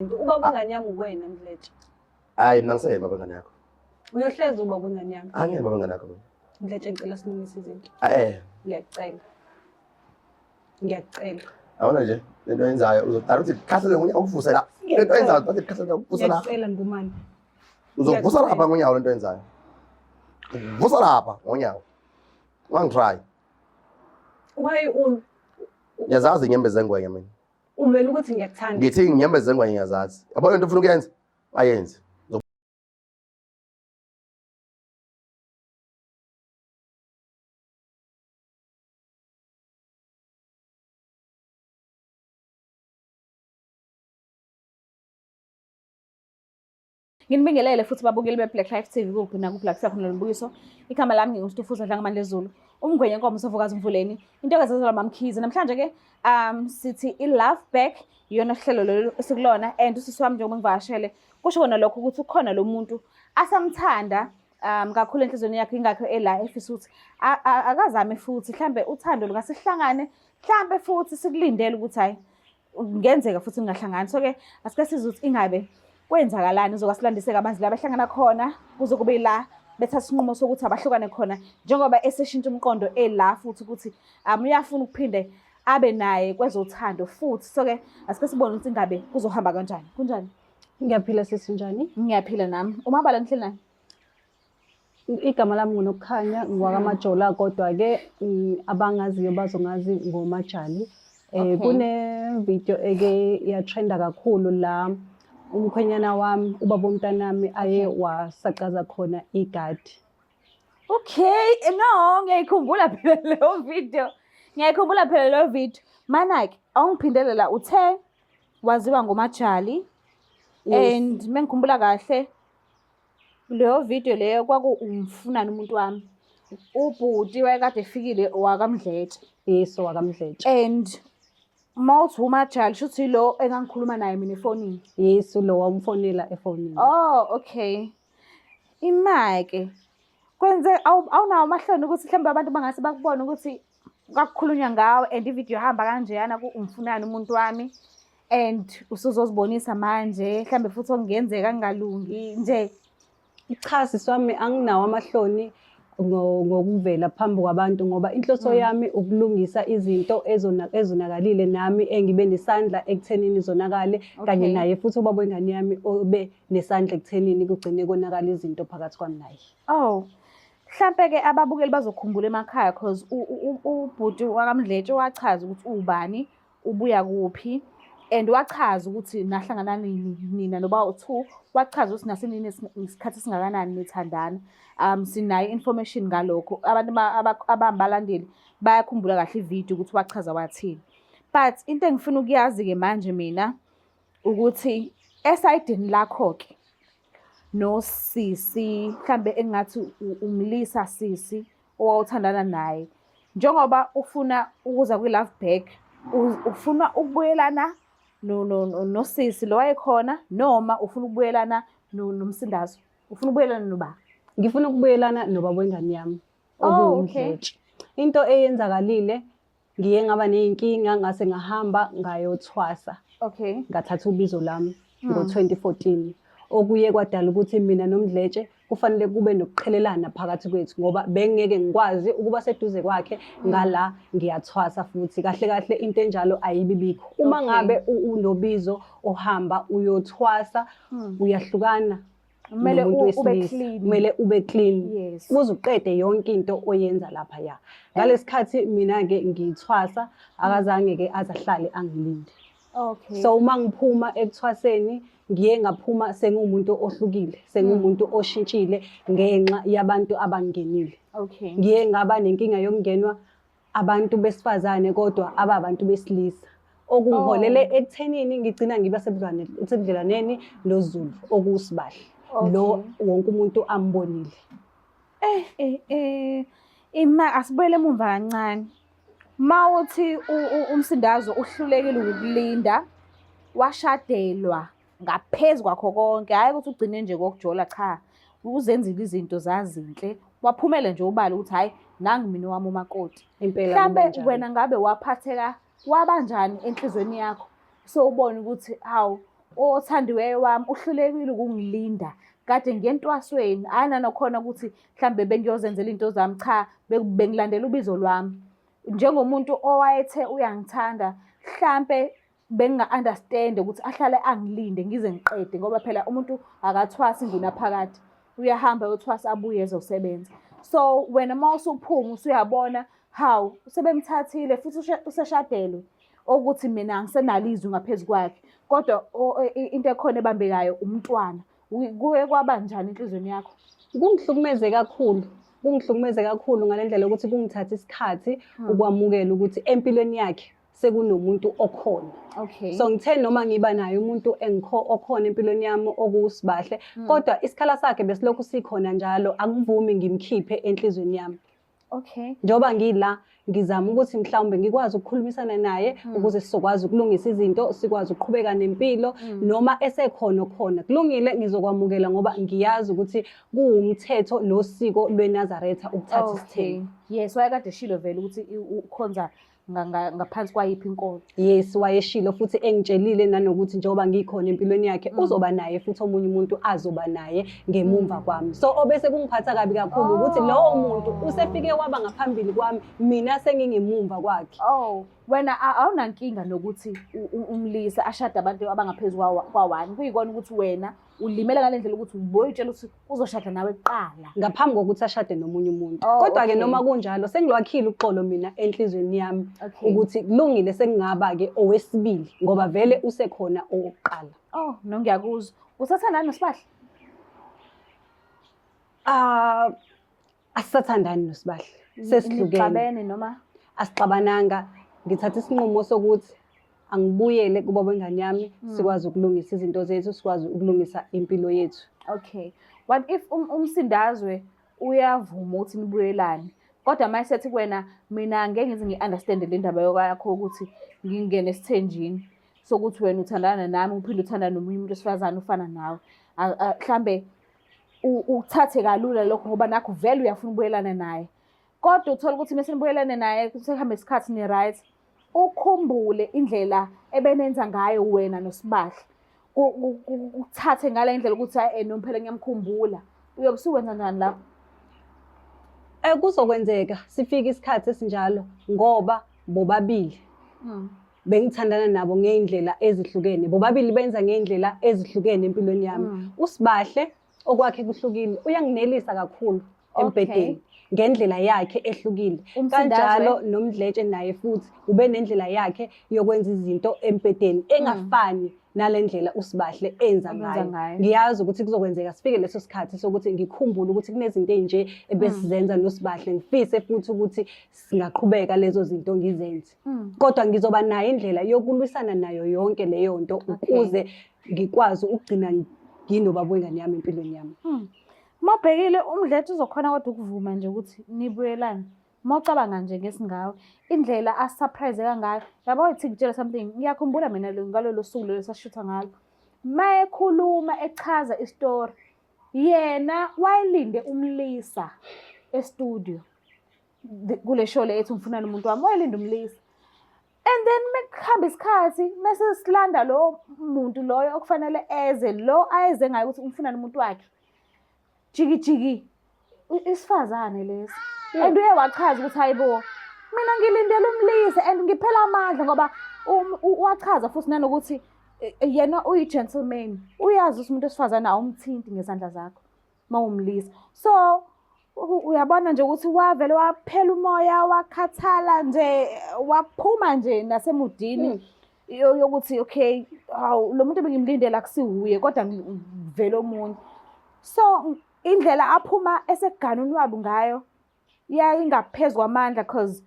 Ubaba ingane yami uwena Mdletshe. Hayi mina ngiseyena baba ngane yakho. Uyohleza ubaba ingane yami. Angiyena baba ngane yakho. Mdletshe ngicela silungise izinto. Ngiyacela. Awona nje lento yenzayo uzodala uthi khathele ngonyawo uvuse la. Lento yenzayo bathi khathele uvusa la. Ngiyacela ngumani. Uzovusa lapha ngonyawo lento yenzayo. Vusa lapha ngonyawo. Ungangitry. Why Ngiyazazi inyembezi zengwenya mina. Umele ukuthi ngiyakuthanda. Ngithi inyembezi zengwenya ngiyazazi. Yabona into ufuna ukuyenza? Ayenze. Nginibingelele futhi babukeli be-Black Life TV kuphi nakuphi la kusakhona Nombukiso. Igama lami nginguStufuza Dlangamandla Zulu. Umngwenya Nkomo Sofokazi Mvuleni. Into ezazela mamkhize namhlanje ke sithi i-Love Back iyona hlelo lolu esikulona and usisi wami njengoba ngivashele kusho kona lokho ukuthi ukhona lo muntu asamthanda kakhulu enhlizweni yakhe ingakho ela efisa ukuthi akazame futhi mhlambe uthando lungasihlangane mhlambe futhi sikulindele ukuthi hayi ngenzeka futhi ningahlangani. So ke asike sizwe ukuthi ingabe kwenzakalani uzokasilandiseka amanzi la bahlangana khona kuze kube la bethatha isinqumo sokuthi abahlukane khona njengoba eseshintsha umqondo ela futhi ukuthi uyafuna ukuphinde abe naye kwezothando futhi. So ke asike sibone ukuthi ingabe kuzohamba kanjani. Kunjani? Ngiyaphila sisi njani? Ngiyaphila nami. Umabala nihleli nani? Igama lami nguNokukhanya ngwakamajola kodwa ke abangaziyo bazongazi ngoMajali. Kune video eke yatrenda kakhulu la umkhwenyana wami ubaba umntanami aye wasaqaza khona igadi. Okay, no, ngiyayikhumbula phela leyo video. Ngiyayikhumbula phela leyo video. Manake awungiphindelela uthe waziwa ngoMajali. And mengikhumbula kahle leyo video leyo kwaku umfunani umuntu wami. Ubhuti wayekade efikile wakaMdletshe. Yeso wakaMdletshe. And mawuthi uMajali shuthi lo engangikhuluma naye mina efonini. Yeso lo wamfonela efonini. Oh, okay. Imake kwenze awunawo amahloni ukuthi mhlawumbe abantu bangase bakubona ukuthi kakukhulunywa ngawo and ivideo ihamba kanjeyana umfunani umuntu wami and usuzozibonisa manje mhlambe futhi okungenzeka kungalungi nje. Cha sisi wami anginawo amahloni ngokuvela phambi kwabantu ngoba inhloso yami ukulungisa izinto ezonakalile nami engibe nesandla ekuthenini zonakale kanye naye futhi ubaba wengane yami obe nesandla ekuthenini kugcine konakala izinto phakathi kwami naye. Oh, mhlampe ke ababukeli bazokhumbula emakhaya because ubhuti wakaMdletshe wachaza ukuthi ubani ubuya kuphi and wachaza ukuthi nahlangana nina noba u2 wachaza ukuthi nasenini isikhathi singakanani nithandana. Sinayo information ngalokho abantu abambalandeli bayakhumbula kahle ivideo ukuthi wachaza wathini. But into engifuna ukuyazi ke manje mina ukuthi esidini lakho ke no sisi mhlambe engathi umlisa sisi owawuthandana naye njengoba ufuna ukuza kwi-Love Back ufuna ukubuyelana no sisi lo wayekhona noma ufuna ukubuyelana nomsindazo ufuna ukubuyelana noba? Ngifuna ukubuyelana nobaba wengane yami obuMdletshe. Into eyenzakalile ngiye ngaba neyinkinga ngase ngahamba ngayothwasa. Okay. Ngathatha ubizo lami ngo-2014 okuye kwadala ukuthi mina noMdletshe kufanele kube nokuqhelelana phakathi kwethu ngoba bengeke ngikwazi ukuba seduze kwakhe ngala ngiyathwasa futhi kahle kahle into enjalo ayibibikho. Uma ngabe unobizo ohamba uyothwasa uyahlukana umuntu wesilisa kumele ube clean ukuze uqede yonke into oyenza lapha ya. Ngalesikhathi mina ke ngithwasa akazange ke azahlale angilinde. Okay. So uma ngiphuma ekuthwaseni ngiye ngaphuma sengumuntu ohlukile sengumuntu oshintshile ngenxa yabantu abangenile. Okay. Ngiye ngaba nenkinga yokungenwa abantu besifazane kodwa ababantu besilisa okungiholele ekuthenini ngigcina ngiba sebudlelaneni noZulu okusibahle lo wonke umuntu ambonile. Ima asibuyele emumva kancane. Mawuthi umsindazo uhlulekile ukukulinda washadelwa ngaphezulu kwakho konke hayi ukuthi ugcine nje kokujola cha uzenzile izinto zazinhle waphumele nje ubala ukuthi hayi nangi mina wami umakoti impela mhlambe wena ngabe waphatheka wabanjani enhlizweni yakho so ubone ukuthi hawu othandiweyo wami uhlulekile ukungilinda. Kade ngiyentwasweni, hhayi nanokhona ukuthi mhlambe bengiyozenzela into zami, cha, bengilandela ubizo lwami. Njengomuntu owayethe uyangithanda, mhlampe benginga-understand ukuthi ahlale angilinde ngize ngiqede, ngoba phela umuntu akathwasi ingunaphakade. Uyahamba ayothwasa abuye ezosebenza. So wena uma usuphuma usuyabona, hawu sebemthathile futhi useshadelwe, okuthi mina angisenalo izwi ngaphezu kwakhe. Kodwa into ekhona ebambekayo umntwana. Kuye kwaba njani enhlizweni yakho? Kungihlukumeze kakhulu. Kungihlukumeze kakhulu ngale ndlela yokuthi kungithatha isikhathi ukwamukela ukuthi empilweni yakhe sekunomuntu okhona. Okay. So ngithe noma ngiba naye umuntu okhona empilweni yami okusibahle, kodwa isikhala sakhe besilokhu sikhona njalo, akuvumi ngimkhiphe enhlizweni yami. Okay. Njoba ngila ngizama ukuthi mhlawumbe ngikwazi ukukhulumisana naye ukuze sizokwazi ukulungisa izinto, sikwazi ukuqhubeka nempilo, noma esekhona khona kulungile ngizokwamukela ngoba ngiyazi ukuthi kuwumthetho nosiko lweNazaretha ukuthatha isithembu. Yes, wayekade eshilo vele ukuthi ukhonza ngaphansi kwayiphi inkolo. Yes, wayeshilo futhi engitshelile nanokuthi njengoba ngikhona empilweni yakhe uzoba naye futhi omunye umuntu azoba naye ngemumva kwami. So obese kungiphatha kabi kakhulu ukuthi lowo muntu usefike waba ngaphambili kwami, mina sengingemumva kwakhe. Oh, wena awunankinga nokuthi umlisa ashada abantu abangaphezu kwa-1. Kuyikona ukuthi wena ulimele ngale ndlela ukuthi uboyitshela ukuthi uzoshada nawe kuqala ngaphambi kokuthi ashade nomunye umuntu. Oh, Kodwa-ke okay. noma kunjalo sengilwakhile uxolo mina enhlizweni yami Okay. ukuthi kulungile sengingaba-ke owesibili ngoba vele usekhona owokuqala. Oh, no, ngiyakuzwa. Usathandana noSibahle? Asisathandani noSibahle, sesihlukene. Nixabene noma? Asixabananga. Ngithatha isinqumo sokuthi angibuyele kubo bengane yami sikwazi ukulungisa izinto zethu, sikwazi ukulungisa impilo yethu. Okay. What if umsindazwe uyavuma ukuthi nibuyelane? Kodwa manje sethi kuwena mina ngeke ngize ngi-understand le ndaba yakho ukuthi ngingene esithenjini sokuthi wena uthandana nami uphinde uthandana nomunye umuntu wesifazane ufana nawe. Mhlambe uthathe kalula lokho ngoba nakho vele uyafuna ukubuyelana naye. Kodwa uthola ukuthi mase nibuyelane naye sekuhamba isikhathi ni-right. Ukhumbule indlela ebenenza ngayo wena noSibahle. Uthathe ngale ndlela ukuthi hayi noma phela ngiyamkhumbula. Uyokusuwenza njani lapho? Kuzokwenzeka sifike isikhathi esinjalo ngoba bobabili bengithandana nabo ngey'ndlela ezihlukene. Bobabili benza ngey'ndlela ezihlukene empilweni yami. uSibahle okwakhe kuhlukile uyanginelisa kakhulu embedeni ngendlela yakhe ehlukile. Kanjalo noMdletshe naye futhi ube nendlela yakhe yokwenza izinto embedeni engafani nale ndlela uSibahle enza ngayo. Ngiyazi ukuthi kuzokwenzeka sifike leso sikhathi sokuthi ngikhumbule ukuthi kunezinto ey'nje ebesizenza noSibahle, ngifise futhi ukuthi singaqhubeka lezo zinto ngizenze. Kodwa ngizoba nayo indlela yokulwisana nayo yonke leyo nto ukuze ngikwazi ukugcina nginobaba wengane yami empilweni yami. Uma ubhekile uMdletshe uzokhona kodwa ukuvuma nje ukuthi nibuyelane. Uma ucabanga nje ngesingawe indlela asurprise ngayo. Yabo ithi ngitshela something, ngiyakhumbula mina ngalolo suku lelo sashutha ngalo. Uma ekhuluma echaza istory, yena wayelinde umlisa e-studio. Kule show le ethi Umfunani Umuntu Wami, wayelinde umlisa. And then mekuhamba isikhathi mase silanda lo muntu loyo okufanele eze lo ayeze ngayo ukuthi umfunani umuntu wakhe. Jiki isifazane lesi. And uye wachaza ukuthi hayibo mina ngilindele umlisa and ngiphela amandla ngoba wachaza futhi nanokuthi yena uyi-gentleman. Uyazi ukuthi umuntu wesifazane awumthinti ngezandla zakho mawumlisa. So uyabona nje ukuthi wavele waphela umoya, wakhathala nje, waphuma nje nasemudini yokuthi okay, hawu lo muntu bengimlindela akusiwuye kodwa ngivele omunye. So indlela aphuma eseganuni wabo ngayo ingaphezu kwamandla because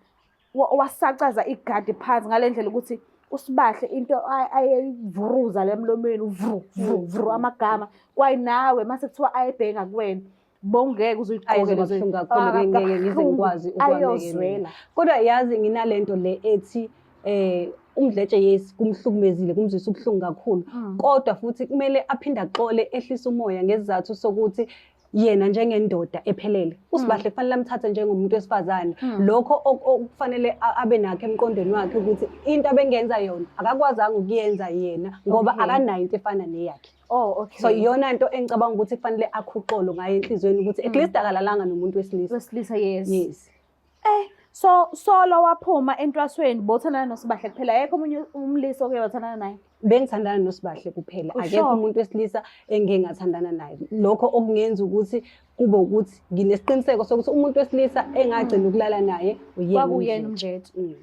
wasacaza igadi phansi ngale ndlela ukuthi uSibahle into ayivuruza lemlomeni vru amagama kwayinawe mase kuthiwa ayebhenga kuwena bongeke uzoyiqoke lezo kakhulu ngeke ngize ngikwazi ukwamukela. Kodwa yazi nginalento le ethi uMdletshe yes kumhlukumezile kumzwisa ubuhlungu kakhulu, kodwa futhi kumele aphinde axole ehlisa umoya ngesizathu sokuthi yena njengendoda ephelele uSibahle kufanele amthathe njengomuntu wesifazane lokho okufanele abe nakho emqondweni wakhe ukuthi into abengenza yona akakwazanga ukuyenza yena ngoba akanayo into efana neyakhe. Oh, okay. So iyona into engicabanga ukuthi kufanele akhuqolo ngayo enhlizweni ukuthi at least akalalanga nomuntu wesilisa. Wesilisa, yes. Yes. Solo waphuma entwasweni bothandana noSibahle kuphela ayekho omunye umlisi oke wathandana naye. Bengithandana noSibahle kuphela akekho umuntu wesilisa engeke ngathandana naye. Lokho okungenza ukuthi kube ukuthi nginesiqiniseko sokuthi umuntu wesilisa engagcina ukulala naye uyena uMdletshe.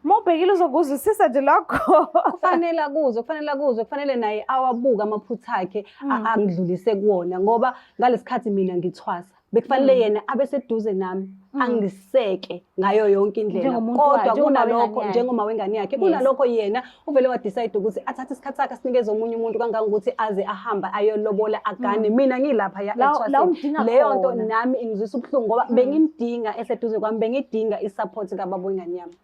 Mawubhekile uzokuzwisisa nje lokho. Kufanele naye awabuka amaphutha akhe angidlulise kuwona ngoba ngalesikhathi mina ngithwasa bekufanele yena abe seduze nami angiseke ngayo yonke indlela kodwa kunalokho njengoma wengane yakhe kunalokho yena uvele wa decide ukuthi athathe isikhathi sakhe sinikeze omunye umuntu kangangokuthi aze ahamba ayolobola agane mina ngilapha ethwaseni leyo nto nami ingizwisa ubuhlungu ngoba bengimdinga eseduze kwami bengidinga isupport kababa wengane yami.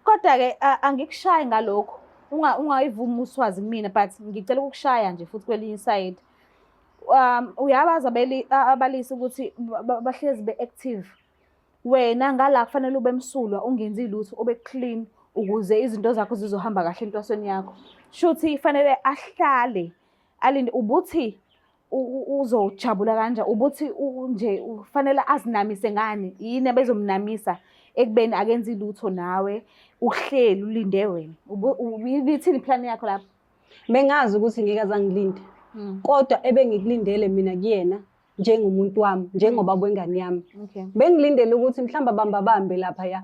Kodwa-ke angikushayi ngalokho ungayivumi uswazi kumina but ngicela ukukushaya nje futhi kwelinye iside. Uyabazi abalisi ukuthi bahlezi be-active wena ngala kufanele ube msulwa ungenzi lutho ube clean ukuze izinto zakho zizohamba kahle entwasweni yakho. Shuthi fanele ahlale alinde ubuthi uzojabula kanje ubuthi nje ufanele azinamise ngani yini abezomnamisa ekubeni akenzi lutho nawe uhleli ulinde wena ubithini plan yakho lapho. Bengazi ukuthi ngikaze ngilinde kodwa ebengikulindele mina kuyena njengomuntu wami njengoba wengane yami bengilindele ukuthi mhlamba bambe lapha ya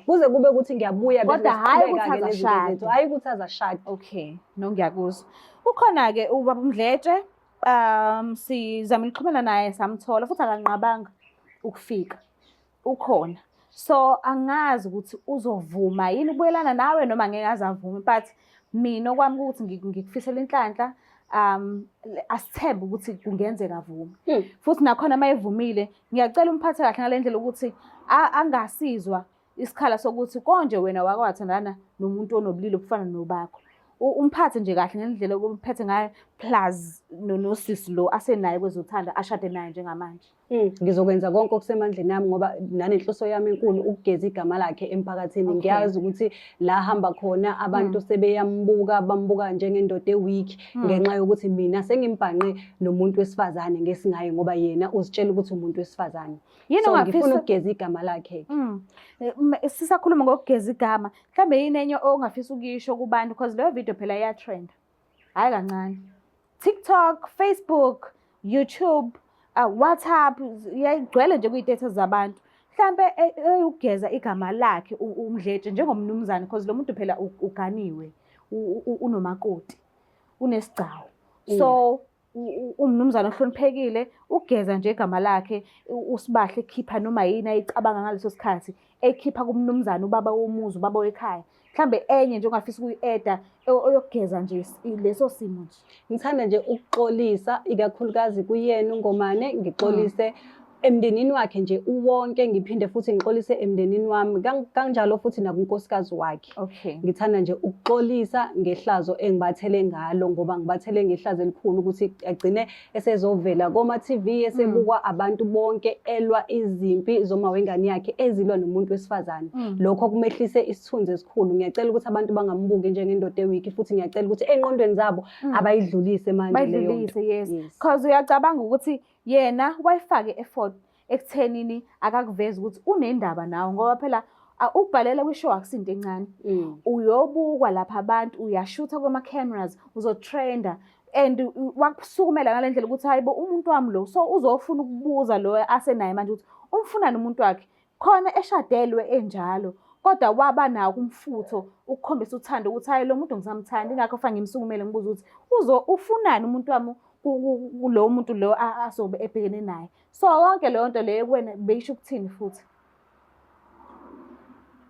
kuze kube ukuthi ngiyabuya kodwa hayi ukuthi azashada hayi ukuthi azashada. Okay, no ngiyakuzwa. Ukhona ke ubaba uMdletshe sizama ukuxhumana naye samthola futhi akanqabanga ukufika ukhona. So angazi ukuthi uzovuma yini ukubuyelana nawe noma ngeke azavume but mina okwami ukuthi ngikufisela inhlanhla asithembe ukuthi kungenzeka avume. Futhi nakhona mayevumile ngiyacela umphathe kahle ngalendlela ukuthi angasizwa isikhala sokuthi konje wena wakwathandana nomuntu onobulili obufana nobakho. Umphathe nje kahle ngendlela okumphethe ngayo plus nosisi lo asenaye kwezothanda ashade naye njengamanje. Ngizokwenza konke okusemandleni nami ngoba nanenhloso yami enkulu ukugeza igama lakhe emphakathini. Ngiyazi ukuthi la hamba khona abantu sebeyambuka bambuka njengendoda eweak ngenxa yokuthi mina sengimbhanqe nomuntu wesifazane ngesingayi ngoba yena uzitshela ukuthi umuntu wesifazane. Yini ungafisa ukugeza igama lakhe? Sisakhuluma ngokugeza igama mhlambe yini enye ongafisa ukisho kubantu because leyo video phela iya trend hayi kancane. TikTok, Facebook, YouTube, WhatsApp iyagcwele nje kwi-data zabantu. Mhlambe ukugeza igama lakhe uMdletshe njengomnumzane because lo muntu phela uganiwe unomakoti unesigcawu. So umnumzane ohloniphekile ugeza nje igama lakhe uSibahle ekhipha noma yini ayicabanga ngaleso sikhathi ekhipha kumnumzane ubaba womuzi ubaba wekhaya mhlambe enye nje ongafisa ukuyi-eda oyokugeza nje leso simo nje. Ngithanda nje ukuxolisa ikakhulukazi kuyena uNgomane ngixolise emndenini wakhe nje uwonke ngiphinde futhi ngixolise emndenini wami kanjalo futhi nakunkosikazi wakhe. Okay. Ngithanda nje ukuxolisa ngehlazo engibathele ngalo ngoba ngibathele ngehlazo elikhulu ukuthi agcine esezovela koma TV esebukwa abantu bonke elwa izimpi zoma wengane yakhe ezilwa nomuntu wesifazane. Lokho kumehlise isithunzi esikhulu. Ngiyacela ukuthi abantu bangambuki njengendoda ewiki futhi ngiyacela ukuthi enqondweni zabo abayidlulise manje leyo nto. Yes. Because uyacabanga ukuthi yena wayifake effort ekuthenini akakuveza ukuthi unendaba nawe ngoba phela ukubhalela kwishow akusinto encane. Uyobukwa lapha abantu uyashutha kwama cameras uzotrenda and wakusukumela ngalendlela ukuthi hayibo umuntu wami lo so uzofuna ukubuza lo asenaye manje ukuthi umfunani umuntu wakhe khona eshadelwe enjalo kodwa waba nawo kumfutho ukukhombisa uthando ukuthi hayi lo muntu ngisamthanda ingakho fanele ngimsukumele ngibuza ukuthi ufunani umuntu wami kulo muntu lo asobe ebhekene naye. So konke leyo nto leyo kuwena beyisho ukuthini futhi?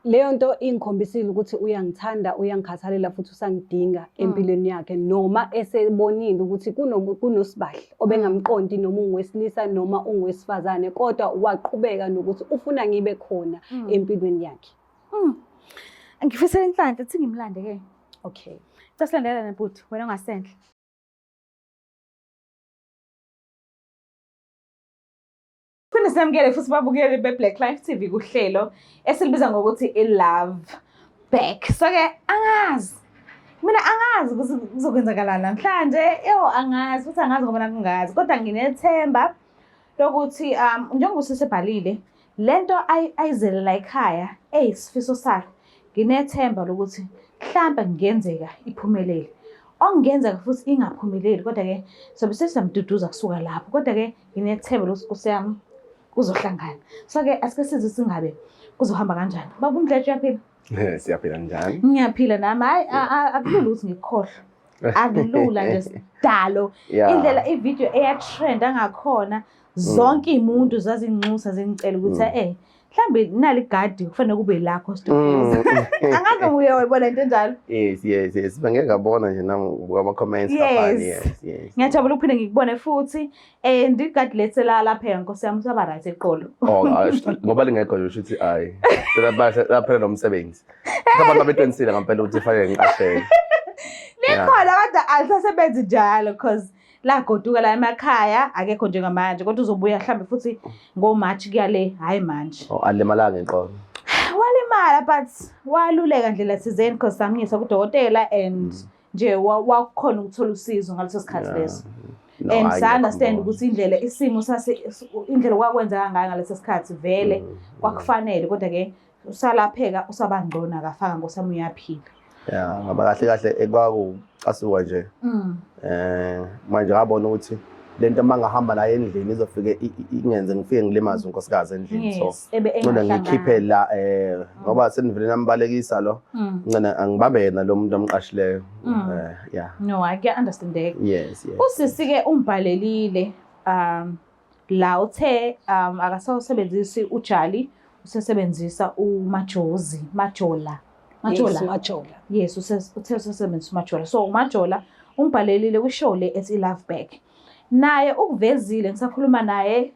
Leyo nto ingikhombisile ukuthi uyangithanda uyangikhathalela futhi usangidinga empilweni yakhe noma esebonile ukuthi kunoSibahle obengamqondi noma ungowesilisa noma ungowesifazane kodwa waqhubeka nokuthi ufuna ngibe khona empilweni yakhe. Ngifisela inhlanhla ethi ngimlande ke. Okay. Sasilandela nebhuti wena ungasendle. Asithande sinamukele futhi babukeli be-Black Life TV kuhlelo esilibiza ngokuthi i-Love Back. So-ke mina angazi ukuthi kuzokwenzakalani namhlanje. Angazi futhi angazi ngoba nakungazi. Kodwa nginethemba lokuthi njengoba usesebhalile lento ayizelela ekhaya eyisifiso sakhe. Nginethemba lokuthi mhlawumbe kungenzeka iphumelele. Okungenzeka futhi ingaphumeleli kodwa-ke sobe sesamduduza kusuka lapho. Kodwa-ke nginethemba lokuthi Nkosi yami kuzohlangana. So-ke asike size singabe kuzohamba kanjani. Baba uMdletshe uyaphila? Siyaphila njani? Ngiyaphila nami. Hayi akulula ukuthi ngikukhohlwe. Akulula nje sidalo. Indlela ivideo eyatrend angakhona zonke imuntu zazinxusa zengicela ukuthi mhlambe nali igadi kufanele kube lakho Stofisi. Angazi uye wayibona into enjalo. Yes. Bangeke ngabona nje nami kwama comments ngaphandle. Yes. Ngiyajabula ukuphinde ngikubone futhi igadi lethela lapha Nkosi yami usaba right eqolo. Ngoba lingekho nje ukuthi hayi. Lapha nomsebenzi. Abantu abeqinisile ngempela ukuthi fanele ngiqashele. Likhona kodwa alisasebenzi njalo because la goduka la emakhaya akekho njengamanje kodwa uzobuya mhlambe futhi ngoMarch kuyale hayi manje. Alimalanga eqolo. Walimala but waluleka ndlela thizeni because samnyisa kudokotela and nje wakhona ukuthola usizo ngaleso sikhathi leso. And I understand ukuthi indlela isimo indlela kwakwenza ngayo ngaleso sikhathi vele kwakufanele kodwa-ke usalapheka usabangqona akafaka Nkosi yami uyaphila. Ngoba kahle ekwakucasuka nje. Manje ngabona ukuthi lento mangahamba naye endlini izofike ingenze ngifike ngilimaze unkosikazi endlini so ngicela ngikhiphe la ngoba senivele nambalekisa lo ngicela angibambe yena lo muntu amqashileyo. No, I get understand. Yes. Usisi ke umbhalelile la uthe akasawusebenzisi uJali usesebenzisa Majola. Yes, uthe usesebenzisa uMajola. So uMajola umbhalelile kwishow le ethi Love Back. Naye ukuvezile ngisakhuluma naye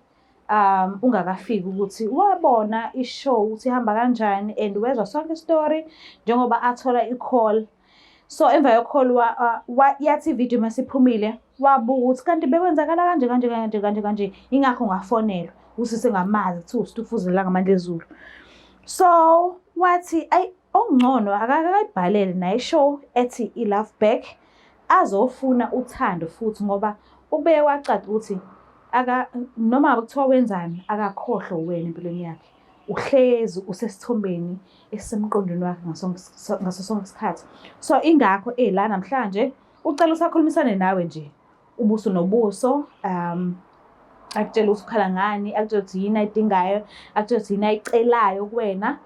ungakafiki ukuthi wabona ishow ukuthi ihamba kanjani and wezwa sonke story njengoba athola i-call. So emva ye-call yathi video masiphumile wabuka ukuthi kanti bekwenzakala kanje ingakho ngafonelwa usise ngamazi kuthi usitufuze la ngamandla ezulu. So wathi ongcono akakayibhalele naye ishow ethi iLove Back azofuna uthando futhi ngoba ube wacaca ukuthi noma kuthiwa wenzani akakhohlwa wena empilweni yakhe. Uhlezi usesithombeni esisemqondweni wakhe ngaso sonke isikhathi. So ingakho la namhlanje ucela usakhulumisane nawe nje ubuso nobuso akutshela ukuthi ukhala ngani, akutshela ukuthi yini ayidingayo, akutshela ukuthi yini ayicelayo kuwena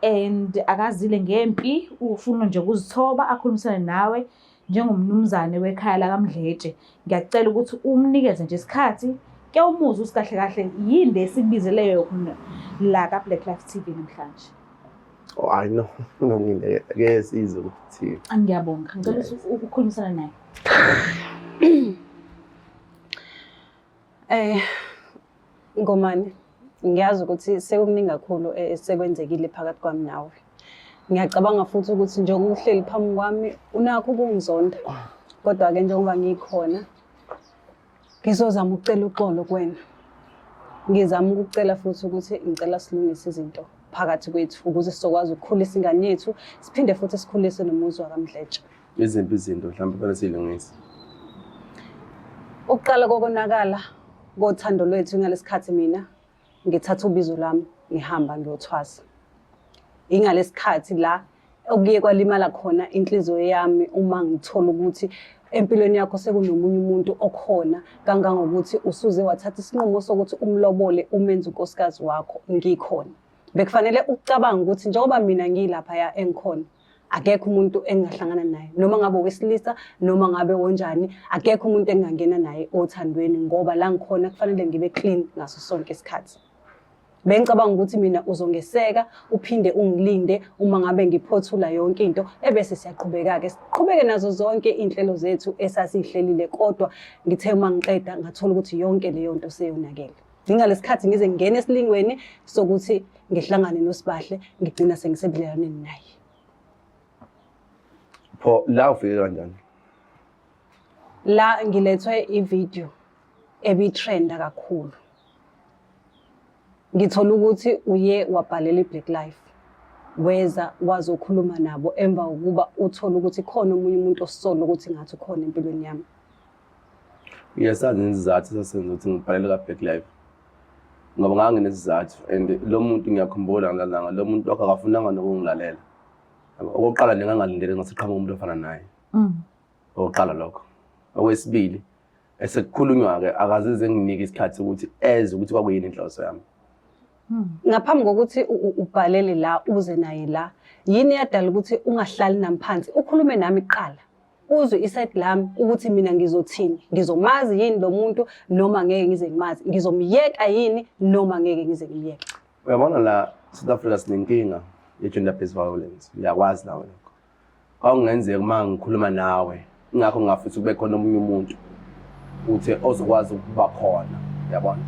and akazile ngempi ufuna nje ukuzithoba akhulumisane nawe njengomnumzane wekhaya la kaMdletshe. Ngiyacela ukuthi umnikeze nje isikhathi ke umuzwe usikahle kahle yini lesikubizeleyo la ka Black Life TV namhlanje. I know ngile ke sizwe ukuthi ngiyabonga ngicela ukukhulumisana naye. Ngomani ngiyazi ukuthi sekukuningi kakhulu sekwenzekile phakathi kwami nawe. Ngiyacabanga futhi ukuthi njengoba uhleli phambi kwami unakho ukungizonda kodwa ke njengoba ngikhona ngizozama ukucela uxolo kuwena. Ngizama ukucela futhi ukuthi ngicela silungise izinto phakathi kwethu ukuze sizokwazi ukukhulisa ingane yethu siphinde futhi sikhulise nomuzi wakaMdletshe. Izimpi izinto mhlawumbe kufanele silungise. Ukuqala kokonakala kothando lwethu ngalesikhathi mina ngithatha ubizo lami ngihamba ngiyothwasa. Ingalesikhathi la okuye kwalimala khona inhliziyo yami uma ngithola ukuthi empilweni yakho sekunomunye umuntu okhona kangangokuthi usuze wathatha isinqumo sokuthi umlobole umenze unkosikazi wakho ngikhona. Bekufanele ucabanga ukuthi njengoba mina ngilapha ya engikhona akekho umuntu engahlangana naye noma ngabe wesilisa noma ngabe wonjani akekho umuntu engangena naye othandweni ngoba la ngikhona kufanele ngibe clean ngaso sonke isikhathi. Bengicabanga ukuthi mina uzongeseka uphinde ungilinde uma ngabe ngiphothula yonke into ebese siyaqhubeka ke siqhubeke nazo zonke inhlelo zethu esasihlelile kodwa ngithe uma ngiqeda ngathola ukuthi yonke leyo nto seyonakele. Ngingalesikhathi ngize ngene esilingweni sokuthi ngihlangane noSibahle ngigcina sengisebudlelaneni naye. Pho la ufike kanjani? La ngilethwe ivideo ebitrenda kakhulu. ngithola ukuthi uye wabhalela i-Black Life. Weza wazokhuluma nabo emva kokuba uthole ukuthi khona omunye umuntu osola ukuthi ngathi ukhona empilweni yami. Ngiyasazi nesizathu esasenza ukuthi ngibhalele ka-Black Life. Ngoba nganginesizathu and lo muntu ngiyakhumbula ngalanga lo muntu wakhe akafunanga nokungilalela. Okokuqala nje ngangalindele ngasiqhamuka umuntu ofana naye. Okokuqala lokho. Okwesibili esekukhulunywa-ke akazize nginike isikhathi ukuthi eze ukuthi kwakuyini inhloso yami. Ngaphambi kokuthi ubhalele la uze naye la yini yadala ukuthi ungahlali nami phansi ukhulume nami kuqala uzwe iside lami ukuthi mina ngizothini, ngizomazi yini lo muntu noma ngeke ngize ngimazi, ngizomyeka yini noma ngeke ngize ngimyeke. Uyabona la South Africa sinenkinga ye-gender based violence, uyakwazi nawe lokho. Kwakungenzeka uma ngikhuluma nawe ingakho ngafisa kube khona omunye umuntu uthi ozokwazi ukuba khona, uyabona.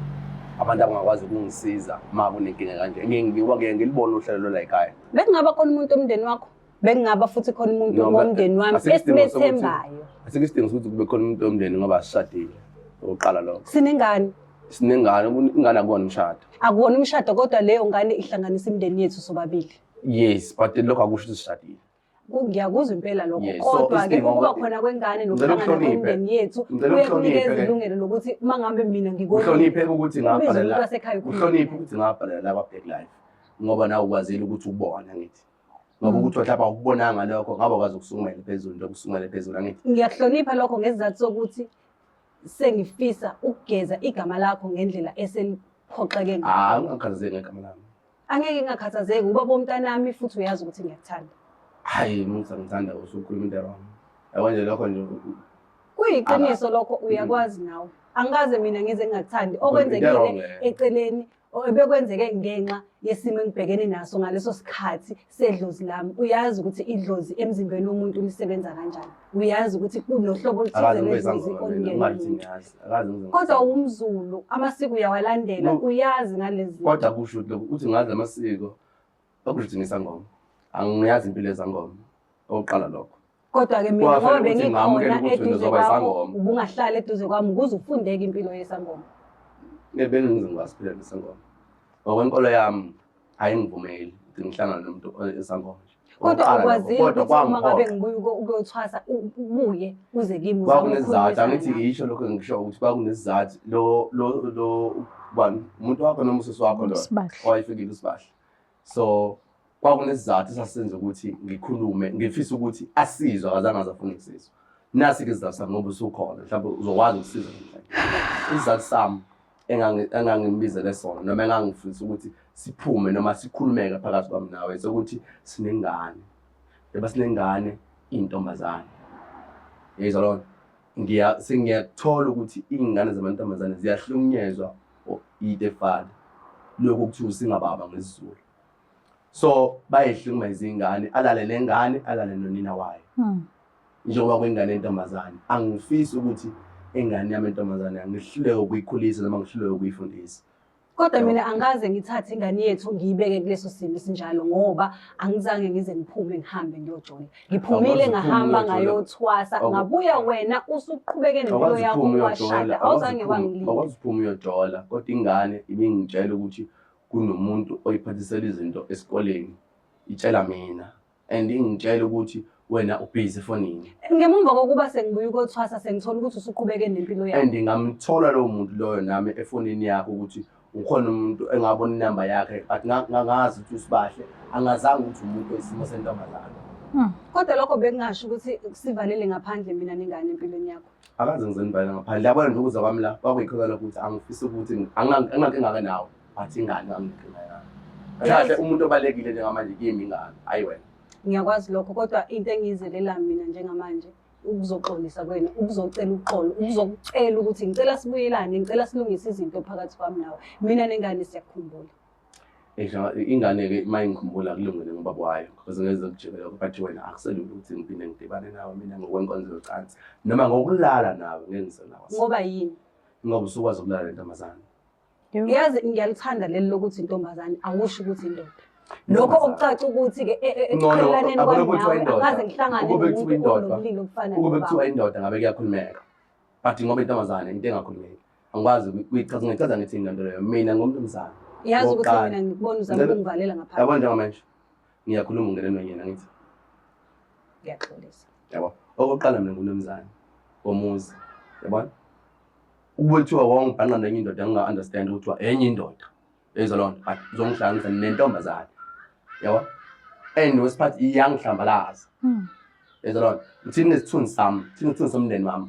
Abantu abangakwazi ukungisiza uma kunenkinga kanje. Ngike ngilibona uhlelo la ekhaya. Bekungaba khona umuntu omndeni wakho? Bekungaba futhi khona umuntu womndeni wami esibethembayo. Asikho isidingo sokuthi kube khona umuntu womndeni ngoba sishadile. Oqala lokho. Sinengane. Sinengane, ingane akuwona umshado. Akuwona umshado kodwa leyo ngane ihlanganisa imindeni yethu sobabili. Yes, but lokho akusho ukuthi sishadile. Ngiyakuzwa impela lokho kodwa ke ukuba khona kwengane nokuhlangana kwemindeni yethu kuyakunikeza ilungelo lokuthi uma ngabe mina uhloniphe ukuthi ngabhalela uhloniphe ukuthi ngabhalela la kwa-Black Life ngoba nawe ukwazile ukuthi ubone ngithi ngoba ukuthi mhlawumbe ukubonanga lokho ngabe ukwazi ukusukumela phezulu nje ukusukumela phezulu ngithi ngiyahlonipha lokho ngesizathu sokuthi sengifisa ukugeza igama lakho ngendlela eseliphoxeke ngayo. Ungakhathazeki ngegama lami. Angeke ngakhathazeki ubaba womntanami futhi uyazi ukuthi ngiyakuthanda. Hayi ngithanda usukhuluma into wrong. Yabona nje lokho nje kuyiqiniso lokho uyakwazi nawe. Angikaze mina ngize ngingakuthandi okwenzekile eceleni bekwenzeke ngenxa yesimo engibhekene naso ngaleso sikhathi sedlozi lami. Uyazi ukuthi idlozi emzimbeni womuntu lisebenza kanjani. Uyazi ukuthi kunohlobo oluthize lwedlozi olungena. Kodwa umZulu amasiko uyawalandela uyazi ngalezi. Kodwa kusho ukuthi ngazi amasiko akusho ukuthi ngisangoma. Angiyazi impilo ezangoma. Oqala lokho. Kodwa ke mina ngoba bengikhona eduze kwakho ubungahlala eduze kwami ukuze ufundeke impilo yesangoma. Bengizingasiphila nesangoma. Ngokwenkolo yami ayingivumeli ukuthi ngihlangane nomuntu esangoma. Kodwa ukwazile ukuthi uma ngabe ngibuya ukuyothwasa ubuye uze kimi uzamkhulisa. Angithi yisho lokho ngisho ukuthi kwakunesizathu lo umuntu wakho noma usisi wakho lo owayefikile uSibahla. So kwakunesizathu esasenza ukuthi ngikhulume ngifisa ukuthi asizwe akazange azafuna ukusizwa. Nasi ke izizathu sami ngoba usukhona mhlawumbe uzokwazi ukusiza nje. Izizathu sami engangibizele sona noma engangifisa ukuthi siphume noma sikhulumeke phakathi kwami nawe sokuthi sinengane. Yeba sinengane intombazane. Yezwa lo ngiyathola ukuthi ingane zamantombazane ziyahlukunyezwa itefana. Lokho kuthiwa singababa ngesizulu. So bayihlukumeza ingane alale lengane alale nonina wayo. Njengoba kwengane yentombazane angifisi ukuthi ingane yami yentombazane angihluleke ukuyikhulisa noma ngihluleke ukuyifundisa. Kodwa mina angaze ngithathe ingane yethu ngiyibeke kuleso simo sinjalo ngoba angizange ngize ngiphume ngihambe ngiyojola. Ngiphumile ngahamba ngayothwasa ngabuya wena usuqhubeke nempilo yakho washada awuzange wangilinde. Awukwazi ukuphuma uyojola kodwa ingane ibingitshela ukuthi kunomuntu oyiphathisela izinto esikoleni itshela mina and ingitshela ukuthi wena ubhizi efonini. Ngemumva kokuba sengibuya ukuyothwasa sengithola ukuthi usuqhubeke nempilo yakho. And ngamthola lo muntu loyo nami efonini yakho ukuthi ukhona umuntu engabona inamba yakhe but ngangazi ukuthi uSibahle angazange ukuthi umuntu oyisimo sentombazane. Kodwa lokho bekungasho ukuthi sivalele ngaphandle mina nengane empilweni yakho. Akaze ngizenibale ngaphandle yabona nje ukuza kwami la kwakuyikhona ukuthi angifisa ukuthi angingake nawe athi ingane angikho kahle umuntu obalekile njengamanje kimi ingane ayi wena. Ngiyakwazi lokho kodwa into engiyizelela mina njengamanje ukuzoxolisa kwena ukuzocela uxolo ukuzokucela ukuthi ngicela sibuyelane ngicela silungise izinto phakathi kwami nawe mina nengane siyakukhumbula. Ingane ke mayingikhumbula kulungile ngoba kwayo because ngeze kujikela ukuthi wena akuselula ukuthi ngiphinde ngidibane nawe mina ngokwenkonzo yocansi noma ngokulala nawe ngengisenawe. Ngoba yini? Ngoba usukwazi ukulala lentombazane. Yazi ngiyalithanda leli lokuthi intombazane awusho ukuthi indoda. Lokho okucaca ukuthi ke eqhelaneni kwami angaze ngihlangane nomuntu onobulili obufana ukube kuthiwa indoda ngabe kuyakhulumeka but ngoba intombazane into engakhulumeki angikwazi kuyichaza ngichaza ngithi into leyo mina ngomuntu omzana Yazi ukuthi mina ngikubona uzama ukungivalela ngaphandle. Yabona njengamanje ngiyakhuluma ungenelwe yena ngithi ngiyaxolisa. yabo okokuqala mina ngunomzana womuzi yabona ukuthiwa wangibhanqa nenye indoda enga-understand ukuthiwa enye indoda ezolona but uzongihlanganisa nentombazane yabo and wesiphathi iyangihlambalaza ezolona ngithini nesithunzi sami thina isithunzi somndeni wami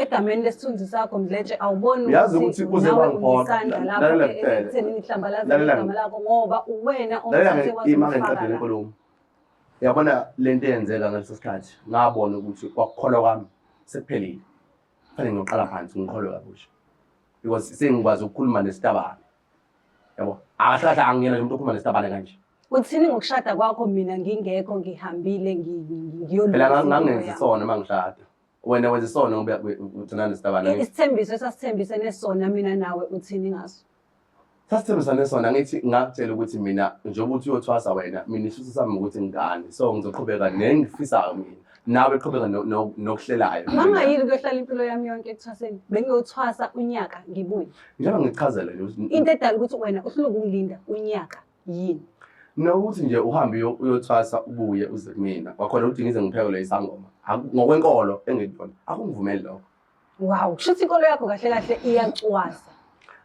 Egameni lesithunzi sakho Mdletshe awuboni Uyazi ukuthi uze bangiphoqa. Lalela kuphela. ekutheni ihlambalaze Lalela igama lakho ngoba uwena lalela omthathe ima wasifaka ngiqedele la. inkulumo yabona lento eyenzeka ngaleso sikhathi ngabona ukuthi kwakukholwa kwami sekuphelile kufanele ngiyoqala phansi ngikholwe kabusha because sengikwazi ukukhuluma nesitabane yabo akahlahla angiyena nje umuntu okhuluma nesitabane kanje Uthini ngokushada kwakho mina ngingekho ngihambile phela ngangenza isona mangishada wena wenza isona ngoba uthina nesitabane Isithembiso esasithembisene sona mina nawe uthini ngaso? sasithembisane sona ngithi ngakutshela ukuthi mina njengoba uthi uyothwasa wena mina isifiso sami ukuthi ngingane so ngizoqhubeka nengifisayo mina nawe qhubeka nokuhlelayo Ngangayili kuyohlala impilo yami yonke ekuthwaseni bengiyothwasa unyaka ngibuye. njengoba ngichazela nje Into edala ukuthi wena uhloko ukungilinda unyaka yini? nokuthi nje uhambe uyothwasa ubuye uze kumina kwakhona ukuthi ngize ngiphekele isangoma ngokwenkolo engiyona akungivumeli lokho Wow, kushuthi inkolo yakho kahle kahle iyacwasa.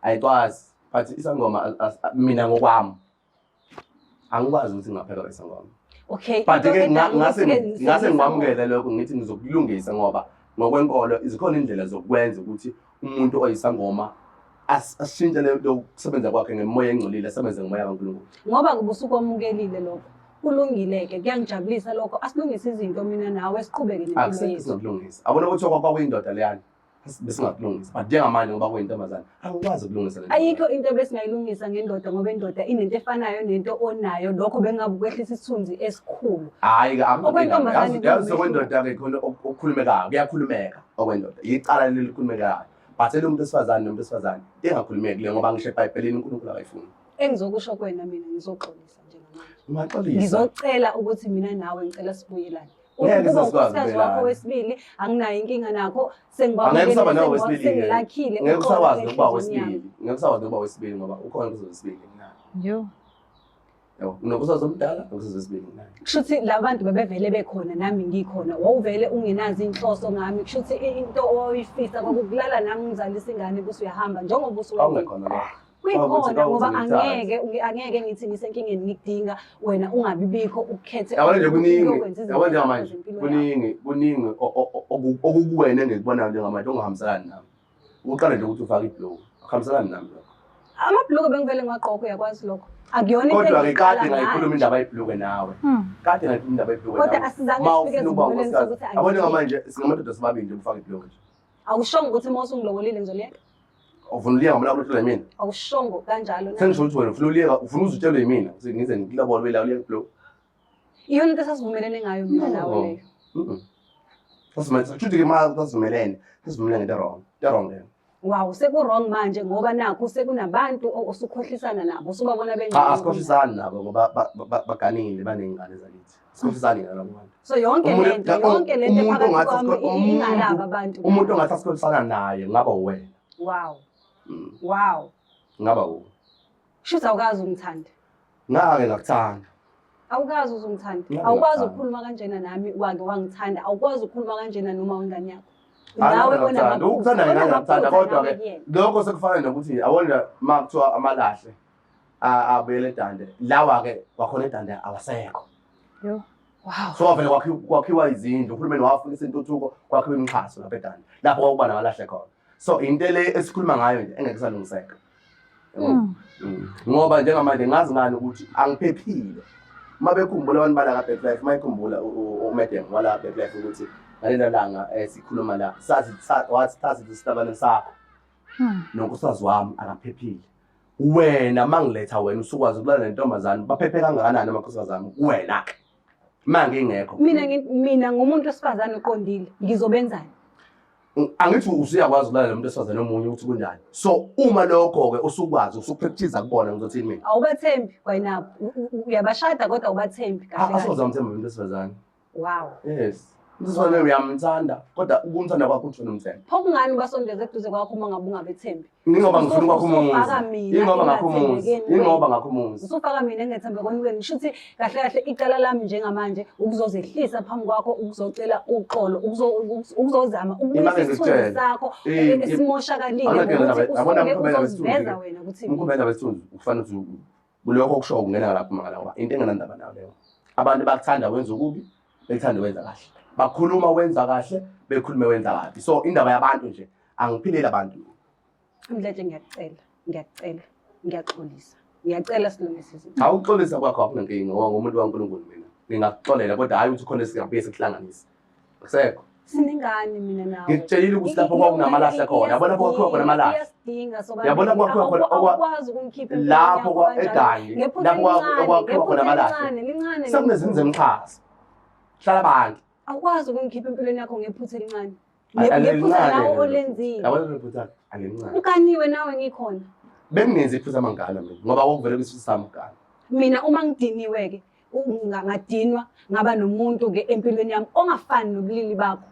ayicwasi but isangoma mina ngokwami angikwazi ukuthi ngaphekela isangoma Okay. but into ke edala ngase ukuthi-ke ngase ngiwamukele lokho ngithi ngizokulungisa ngoba ngokwenkolo izikhona indlela zokwenza ukuthi umuntu oyisangoma asishintshe lo kusebenza kwakhe ngemoya engcolile asebenze ngomoya kaNkulunkulu Ngoba kubusukomukelile lokho. Kulungileke kuyangijabulisa lokho. Asilungise izinto mina nawe siqhubeke nempilo akusekho yethu. sizokulungisa abona ukuthi kwakuyindoda leyani besingakulungisa but njengamanje ngoba kuyintombazane angikwazi ukulungisa lento Ayikho into besingayilungisa ngendoda ngoba indoda inento efanayo nento onayo lokho bengabe ukwehlisa isithunzi esikhulu. hayi Okwentombazane yazi okwendoda-ke khona okukhulumekayo kuyakhulumeka okwendoda icala leli likhulumekayo but elomuntu esifazane nomuntu esifazane ingakhulumeki le ngoba ngisho eBhayibhelini uNkulunkulu akayifuni Engizokusho kuwena mina ngizoxolisa njengamanje. ungaxolisa Ngizocela ukuthi mina nawe ngicela sibuyelane. Ngeke Ukuba sikwazi unkosikazi wakho ukubuyelana. wesibili anginayo inkinga nakho angeke usaba nawe wesibili sengilakhile. ngeke usakwazi ukuba wesibili ngeke usakwazi ukuba wesibili ngoba ukhona kuzo wesibili nayo Yo. yabo nokusazo omdala nokusazo wesibili nayo Kushuthi labantu bebevele bekhona nami ngikhona wawuvele ungenazi inhloso ngami kushuthi into oyifisa kokulala nami ngizalisa ingane bese uyahamba njengoba usuwenza awungekhona la kuyikhona ngoba angeke ngithi ngisenkingeni ngikudinga wena ungabi bikho ukhethe yabona nje kuningi ukwenza izinto yabona zakho njengamanje zempilo yakho. kuningi okukuwena engikubonayo njengamanje ongahambiselani nami uqala nje ukuthi ufake ibhloko akuhambiselani nami lokho Amabhuluko bengivele ngiwaqoqa uyakwazi lokho akuyona into kodwa-ke kade engiyiqala ngayikhuluma manje. indaba yebhuluke nawe kade ngayikhuluma indaba yebhuluke Kodwa nawe asizange ma sifike ufuna ukuba esivumelweni unkosikazi sokuthi yabona angiyeke. njengamanje singamadoda sobabili nje ufake ibhuluke nje Awushongo ukuthi uma usungilowolile ngizoliyeka ufuna uliyeka ngoba lapho uhlala yimina awushongo kanjalo na sengisho ukuthi wena ufuna uliyeka ufuna uzutshelwe yimina ukuthi ngize ngilabole wela uliyeka ibhuluke iyona into esasivumelene ngayo mina nawe leyo. Sasivumelene ma sasivumelene ngento wrong leyo Wow, seku-wrong manje ngoba nakho sekunabantu osukhohlisana nabo usubabona asikhohlisani nabo ngoba baganile baney'ngane zakithi sikhohlisani ngalo bantu So yonke lento ephakathi kwami ingalaba abantu. umuntu ongathi asikhohlisana naye ngaba uwena Wow. Wow. ngaba uwe Shuthi awukazi ungithanda. ngake ngakuthanda Awukazi uzungithanda. Ngake Awukwazi ngakuthanda. ukukhuluma kanjena nami wake wangithanda. Awukwazi ukukhuluma kanjena noma wengane yakho. ukuthanda ngingangithanda kodwa-ke lokho sekufana nokuthi yabona ma kuthiwa amalahle abuyele edande lawa-ke kwakhona edande awasekho Yo. Wow. so kwavele kwakhiwa izindlu uhulumeni wafikisa intuthuko kwakhiwa imixhaso lapha edande lapho kwakuba namalahle khona so into le esikhuluma ngayo nje engeke salungiseka ngoba njengamanje ngazi ngani ukuthi angiphephile uma bekhumbula abantu bala ka-Bethlehem uma ekhumbula umedem wala ka-Bethlehem ukuthi ngalena langa sikhuluma la wathi isitabane sakho nonkosikazi wami akaphephile wena mangiletha wena usukwazi ukulala nentombazane baphephe kangakanani amakhosikazi ami wena-ke ma ngingekho Mina ngumuntu wesifazane oqondile ngizobenzani? angithi usuyakwazi ukulala nomuntu esifazane omunye ukuthi kunjani so uma lokho-ke usukwazi usupractice kubona ngizothini mina Awubathembi kwayinabo uyabashada kodwa awubathembi kahle kahle. asozamthemba umuntu esifazane Wow. yes Umsisi uyamthanda kodwa ukumthanda kwakho uthona umthemba. Phokungani basondeze eduze kwakho uma ngabe ungabethembi? Ingoba ngifuna kwakho umuzi. Ingoba ngakho umuzi. Usufaka mina engethembe konweni. Shuthi kahle kahle icala lami njengamanje ukuzozehlisa phambi kwakho ukuzocela uxolo ukuzozama ukubuyisa isithunzi sakho esimoshakalile ukuthi uziveza wena ukuthi umkhumela besithunzi kufanele ukuthi kulokho okusho kungena lapha mangala ngoba into engenandaba nayo leyo. Abantu bakuthanda wenza ukubi, bekuthanda wenza kahle. Bakhuluma wenza kahle, bekhulume wenza kabi. So indaba yabantu nje angiphilele abantu. Mdletshe ngiyacela, ngiyaxolisa. Ngiyacela silungise izinto. Awuxolisa kwakho akunankinga ngoba ngumuntu waNkulunkulu mina. Ngingakuxolela kodwa hayi ukuthi khona singabuye sikuhlanganise. Akusekho. Siningani mina nawe? Ngikutshelile ukuthi lapho kwakunamalahle khona. Yabona kwakho khona amalahle. Iyadinga soba. Yabona kwakho khona okwazi ukungikhipha lapho eDanyi. Lapho khona amalahle. Lincane. Sekunezinze emxhasa. Hlala abantu. Awukwazi ukungikhipha empilweni yakho ngephutha elincane. Ngephutha lawo olenzile. Yabona ngephutha alincane. Ukaniwe nawe ngikhona. Bengingenzi iphutha amangala mina ngoba kokuvele kwisifo sami ngala. Mina uma ngidiniwe ke ngadinwa ngaba nomuntu ke empilweni yami ongafani nobulili bakho.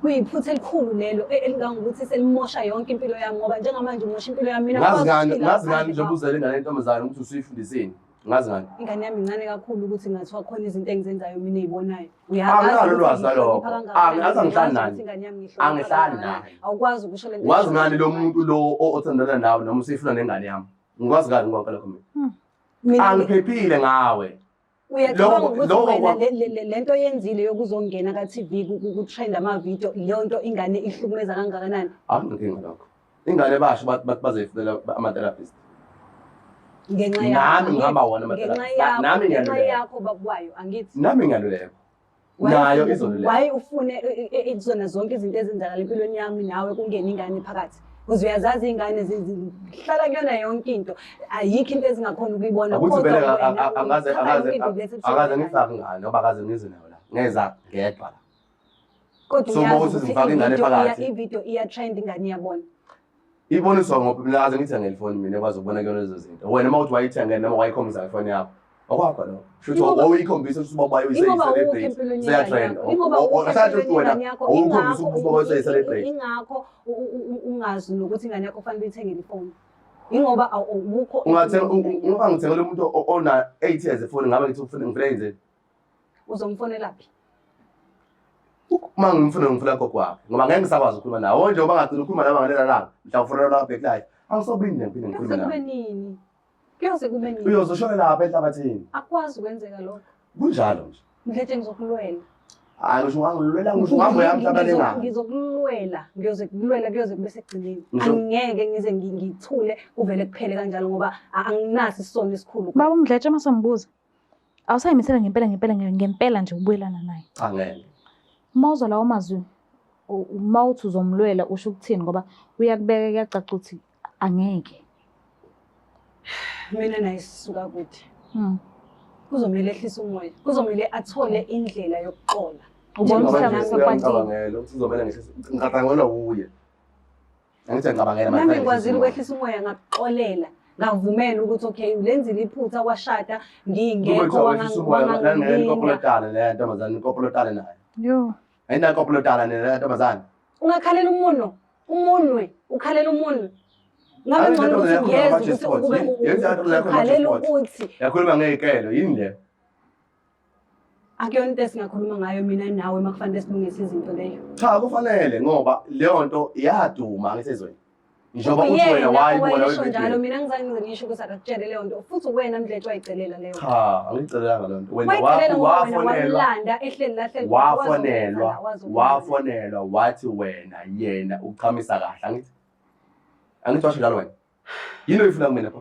Kuyiphutha elikhulu lelo elingangokuthi selimosha yonke impilo yami ngoba njengamanje umosha impilo yami mina ngazi ngani nje ubuzele ingane yentombazane ukuthi usuyifundiseni ngazi ngani ingane yami incane kakhulu ukuthi ngathiwa khona izinto engizenzayo mina ezibonayo anginalo ulwazi nalokho angazi angihlali nani angihlali nani awukwazi ukusho lento wazi ngani lo muntu lo othandana nawe noma usifuna nengane yami ngikwazi ngani ngoba lokho mina angiphephile ngawe uyacabanga ukuthi lento yenzile yokuzongena ka-TV ku-trend ama-video leyo nto ingane ihlukumeza kangakanani? Anginkinga lokho. Ingane basho bazeyifunela ama-therapist. Ngenxa nami ngihamba wona ama-therapist. Nami ngenxa yakho bakwayo angithi. Nami ngiyaluleka. Nayo izoluleka. Why ufune izona zonke izinto ezenzakala empilweni yami nawe kungena ingane phakathi? Ukuze uyazazi ingane zihlala kuyona yonke into ayikho into ezingakhona ukuyibona kodwa angaze ngifake ingane ngoba akaze ngize nayo la ngeza ngedwa la kodwa uyazi ngifake ingane phakathi ivideo iya trend ingane iyabona iboniswa ngoba mina akaze ngithenga ifoni mina ekwazi ukubona kuyona lezo zinto wena uma uthi wayithenga noma wayikhomisa ifoni yakho okwakho lo futhi oyikhombisa ukuthi ubaba wayo uyise-celebrate seya-trend osathi ukuthi wena ukhombisa ukuthi ubaba wayo uyise-celebrate ingakho ungazi nokuthi ingane yakho kufanele uyithengele ifoni ingoba awukho ungoba ngithengele umuntu ona 8 years ifoni ngabe ngithi ngifuna yenzeni uzomfonelaphi uma ngimfuna gogo wakhe ngoba ngeke ngisakwazi ukukhuluma nawe nje uba ngagcina ukhuluma nawe ngalelo langa mhlawumbe la back life angisobindi ngiphinde ngikhulume nawe nini kuyoze kube nini uyozoshona lapha enhlabathini akwazi ukwenzeka lokho kunjalo nje Mdletshe ngizokulwela hayi ngisho ngangilwela ngisho ngihambo yami mhlawumbe lengane ngizokulwela kuyoze kube segcineni angeke ngize ngithule kuvele kuphele kanjalo ngoba anginaso isono esikhulu baba Mdletshe masangibuza awusayimisela ngempela nje ukubuyelana naye angeke Mawuzwa lawo mazwi mawuthi uzomlwela usho ukuthini ngoba uyakubeka kuyacaca ukuthi angeke mina naye sisuka kuthi kuzomela ehlisa umoya kuzomela athole indlela yokuxola ubona ngicabangela ukuthi uzomela ngicabangela uye angithi ngicabangela nami ngikwazile ukwehlisa umoya ngakuxolela ngavumela ukuthi okay ulenzile iphutha kwashada ngingekho wangangikopolotana le ntombazane ikopolotana naye yo ayina ikopolotana le ntombazane ungakhalela umunwe ukhalela umunwe ngabe ngcono ukuthi ngiyeza ukuthi ukhalela ukuthi yakhuluma ngey'kelo yini le akuyona into esingakhuluma ngayo mina nawe uma kufanele silungise izinto leyo cha kufanele ngoba leyo nto iyaduma angisezweni njengoba uthi wena wayibona njalo mina ngizange ngize ngisho ukuthi akakutshele leyo nto futhi wena Mdletshe wayicelela leyo cha angicelelanga leyo nto wena wafonelwa wathi wena yena uchamisa kahle angithi washo njalo wena yini oyifuna kumina pha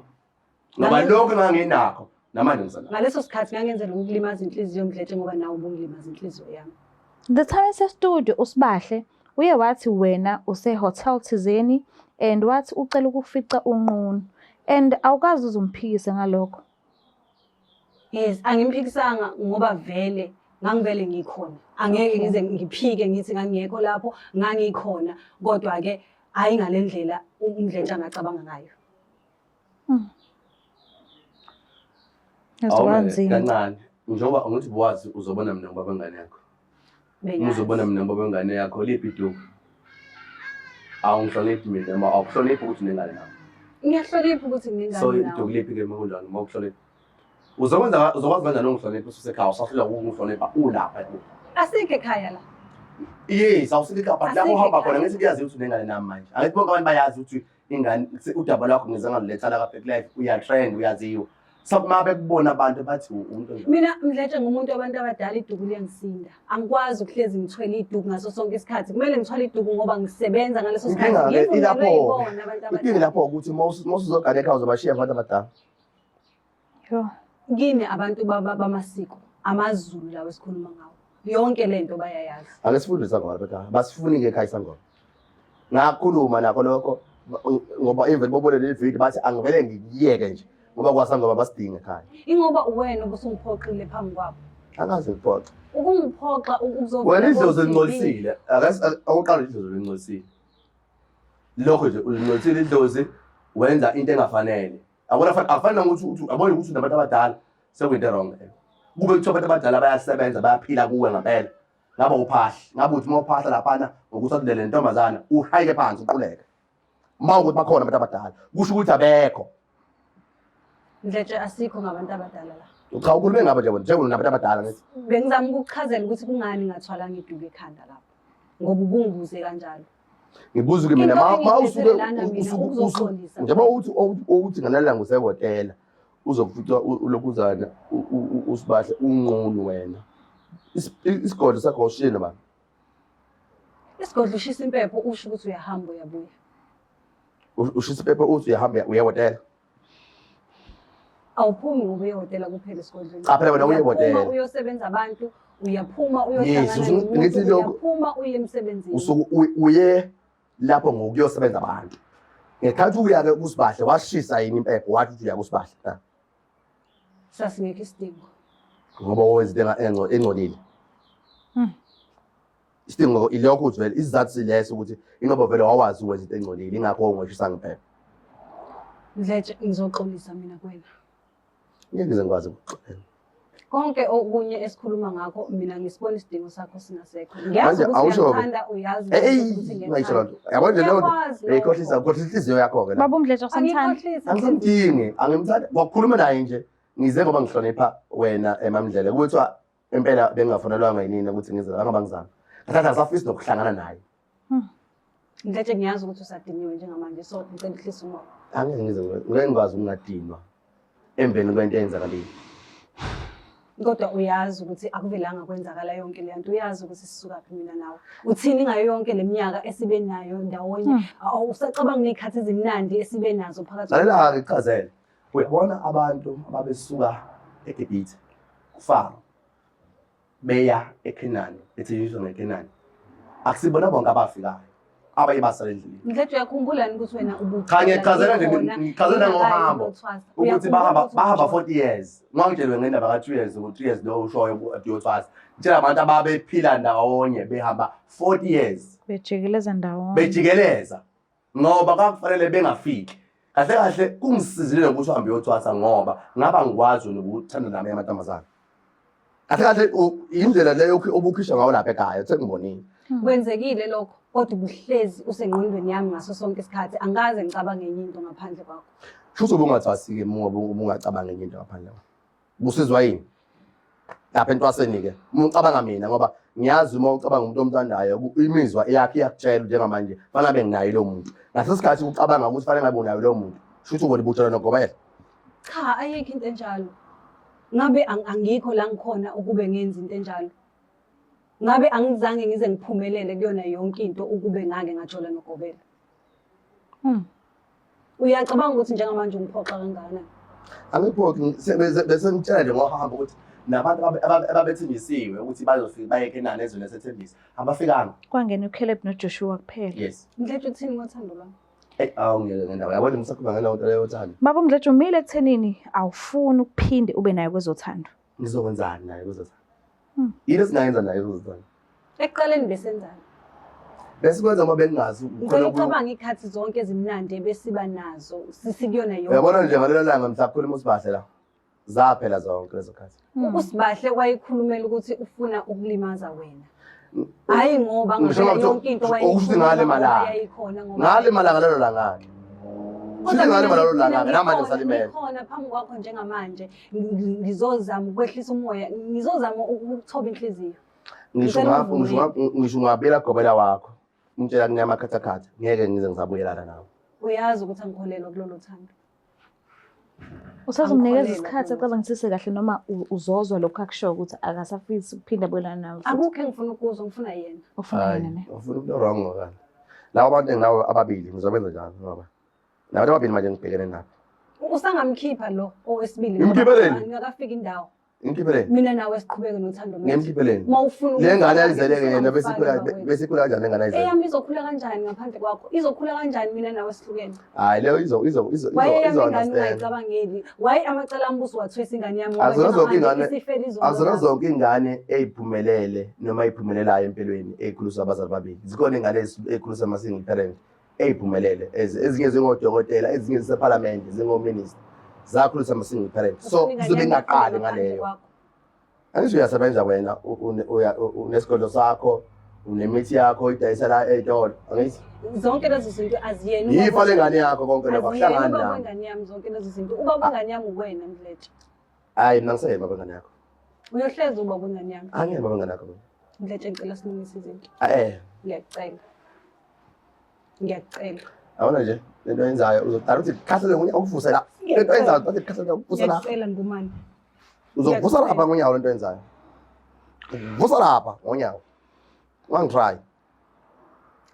ngoba lokho nganginakho namanje ngisana ngaleso sikhathi ngangenzela ukulimaza inhliziyo Mdletshe ngoba nawe ubungilimaza inhliziyo yami the time ese-studio uSibahle uye wathi wena use-hotel thizeni and wathi ucela ukufica unqunu and awukazi uzumphikise ngalokho yes angimphikisanga ngoba vele ngangivele ngikhona angeke ngize ngiphike ngithi ngangiyekho lapho ngangikhona kodwa ke hayi ngalendlela uMdletshe angacabanga ngayo kancane njengoba ngithi buwazi uzobona mina ngoba bengane yakho Ngizobona mina ngoba ingane yakho liphi iduku. Awungihloniphi mina noma awuhloniphi ukuthi unengane nami. Ngiyahlonipha ukuthi ngingane So nawe. iduku liphi ke makunjani uma ukuhlonipha. Uzokwazi kanjani ungihlonipha usekhaya usahlula ukungihlonipha ulapha. Asikho ekhaya la. Yes, awusilika but lapho uhamba khona ngithi kuyazi ukuthi unengane nami manje. Angithi bonke abantu bayazi ukuthi ingane udaba lwakho ngizange ngiletha la ka life uyatrend uyaziwa. So uma bekubona abantu bathi umuntu njani. Mina Mdletshe ngumuntu abantu abadala iduku liyangisinda. Angikwazi ukuhlezi ngithwele iduku ngaso sonke isikhathi. Kumele ngithwele iduku ngoba ngisebenza ngaleso sikhathi. Inkinga lapho ukuthi mawusuzogana ekhaya uzobashiya abantu abadala. Yo. Kini abantu bamasiko amaZulu lawo esikhuluma ngawo. Yonke lento bayayazi. Angesifundisa ngalo bekhaya. Basifuni ngekhaya sangona. Ngakhuluma nakho lokho ngoba even bobole le video bathi angivele ngiyeke nje ngoba kwasangoba basidinga ekhaya. Ingoba uwena ubusungiphoqile phambi kwabo. Angazi ngiphoqa. Ukungiphoqa ukuzovela. Wena idlozi lingcolisile. Akuqala idlozi lingcolisile. Lokho nje ulingcolisile idlozi wenza into engafanele. Afanele ukuthi abone ukuthi nabantu abadala sekuyinto wrong. Kube kuthiwa abantu abadala bayasebenza bayaphila kuwe ngempela. Ngabe uphahla, ngabe uthi mawuphahla laphana ngokuthi le ntombazana uhayike phansi uquleke. Mawukuthi bakhona abantu abadala kusho ukuthi abekho. Mdletshe asikho ngabantu abadala la. Cha ukhulume ngabo njengoba nabantu abadala ngithi. Bengizama ukukuchazela ukuthi kungani ngathwalanga iduku ekhanda lapho. Ngoba ubunguze kanjalo. Ngibuza ke mina mawusuke njengoba uthi nganalanga usehotela uzokufica ulokuzana usibahle unqunu wena. Isigodlo sakho ushilo baba. Isigodlo ushisa impepho usho ukuthi uyahamba uyabuya. Ushisa impepho uthi uyahamba uyehotela. Awuphumi ngoba uyehotela kuphela esigodlweni. Cha phela wena uyehotela. Uma uyosebenza abantu uyaphuma uyohlangana nomuntu uyaphuma uye emsebenzini. Usuke uye lapho ngokuyosebenza abantu. Ngekhathi uya ke kusibahle washisa yini impepho wathi uya kusibahle. Sasingekho isidingo. Ngoba wenza engcolile. Isidingo ilokho uthi vele isizathu sileso ukuthi ingoba vele wawazi ukwenza into engcolile ingakho ungashisa ngempepho. Mdletshe ngizoxolisa mina kuwena. Ngeke ngize ngikwazi ukuxolela. Konke okunye esikhuluma ngakho mina ngisibona isidingo sakho singasekho. Ngiyazi ukuthi uyathanda uyazi ukuthi ngiyayisho lento. Yabo nje lento ekhohlisa inhliziyo yakho ke la. Baba Mdletshe usamthanda. Angimdingi, angimthanda. Wakhuluma naye nje ngize ngoba ngihlonipha wena eMamdlele. Kuthiwa impela bengingafonelwanga yini ukuthi ngize la ngoba ngizama. Ngathi asafisi nokuhlangana naye. Mdletshe ngiyazi ukuthi usadiniwe njengamanje so ngicela ihlisa umoya. Angeke ngize ngikwazi ukungadinwa emveni kwento eyenzakalile. Kodwa uyazi ukuthi akuvelanga kwenzakala yonke le nto uyazi ukuthi sisuka phi mina nawe uthini ngayo yonke leminyaka esibe nayo ndawonye usacabanga nezikhathi ezimnandi esibe nazo phakathi lalela ngichazele uyabona abantu ababesuka eGibhithe kuFaro beya eKenani ethiyisho ngeKenani akusibona bonke abafikayo abayibasala endlini. Mdletshe uyakhumbula ukuthi wena ubuthi cha ngichazela nje ngichazela ngohambo ukuthi bahamba 40 years ngangitshelwe ngendaba ka 2 years ngo 3 years lo ushoyo uDiothwas ngitshela abantu ababephila ndawonye behamba 40 years bejikeleza ndawonye bejikeleza ngoba kwakufanele bengafiki kahle kahle kungisizile ukuthi uhambe uyothwasa ngoba ngaba ngikwazi ukuthanda nami amantombazana kahle kahle indlela leyo obukhisha ngawo lapha ekhaya sengibonile kwenzekile lokho kodwa ubuhlezi usengqondweni yami ngaso sonke isikhathi angaze ngicabange enye into ngaphandle kwakho. Futhi ubungathwasi ke ngoba ubungacabanga enye into ngaphandle kwakho. Busizwa yini? Lapha entwaseni ke. Ucabanga mina ngoba ngiyazi uma ucabanga umuntu omthandayo imizwa yakhe iyakutshela njengamanje fanele nginayo lo muntu. Ngaso isikhathi ucabanga ukuthi fanele ngabe unayo lo muntu. Futhi ubone buthana nogobela. Cha ayikho into enjalo. Ngabe angikho la ngikhona ukube ngenza into enjalo. Ngabe angizange ngize ngiphumelele kuyona yonke into ukube ngake ngajola nogobela. Uyacabanga ukuthi njengamanje ungiphoxa kangakanani? Angiphoxi bese ngitshela nje ngohamba ukuthi nabantu ababethembisiwe ukuthi bazofika baye eKenani ezweni lesethembisa abafikanga. Kwangena uCaleb noJoshua kuphela. Yes. Mdletshe uthini ngothando lwami? Awungeke ngendaba yabona ngisakhuluma ngale nto leyo uthando. Baba Mdletshe umile ekuthenini awufuni ukuphinde ube nayo kwezothando. Ngizokwenzani naye kwezothando? Yini singayenza naye kwezothando? Ekuqaleni besenzani? Besikwenza ngoba bengingazi khona ucabanga ikhathi zonke ezimnandi besiba nazo sisikuyona yonke. Uyabona nje ngalelo langa msakhuluma usibahle la. Zaphela zonke lezo khathi. Usibahle wayikhulumela ukuthi ufuna ukulimaza wena. Hayi ngoba yonke into wayikhona ngoba ngalimala ngalelo langake. Futhi ngalimala ngalelo langake namanje salimele. Khona phambi kwakho njengamanje ngizozama ukwehlisa umoya, ngizozama ukuthoba inhliziyo. Ngisho ngabela gobela wakho. Umtshela kunyama khatha ngeke ngize ngisabuyelana nawe. Uyazi ukuthi angikholelwa kulolu thando. Usazomnikeza isikhathi acabangisise kahle noma uzozwa lokho akusho ukuthi akasafisi ukuphinda abuyelana nawe. Akukho engifuna ukuzwa, ngifuna yena. Ufuna yena ne? Ufuna into wrong ngokani. Labo bantu enginawo ababili ngizobenza njalo ngoba nabantu ababili manje ngibhekene nabo. Usangamkhipha lo owesibili ngingakafika indawo. Ngikhiphele. Mina nawe siqhubeke nothando lwethu. Ngimkhiphele. Mawufuna le ngane ayizeleke yena besikhula kanjani lengane ayizeleke? Eyami izokhula kanjani ngaphandle kwakho? Izokhula kanjani mina nawe sihlukene? Hayi leyo izo understand. Ungayicabangeli. Why amacala ambuso wathwesa ingane yami azona zonke ingane eziphumelele noma eziphumelelayo empilweni ezikhuliswa abazali babili. Zikhona ingane ezikhuliswa ama single parent eziphumelele ezinye zingodokotela, ezinye ziseparlament, zingominister. Zakhuliswa ama single parent. So kuzobe ngaqali ngaleyo. Angisho uyasebenza wena unesikolo sakho, unemithi yakho idayisela etolo. Angithi zonke lezo zinto aziyena yifa lengane yakho konke lokho kuhlangana nawe. Ingane yami zonke lezo zinto. Uba ingane yami uwena Mdletshe. Hayi mina ngisayeba ngane yakho. Uyohleza uba ingane yami. Angeke baba ngane yakho. Mdletshe ngicela silungise izinto. Ngiyacela. Awona nje lento yenzayo uzodala uthi khasele ngonya ukuvusa la. Lento yenzayo bathi khasele ukuvusa la. Ngiyacela Ngumani. Uzovusa lapha ngonyawo lento yenzayo. Vusa lapha ngonyawo. Wangitry.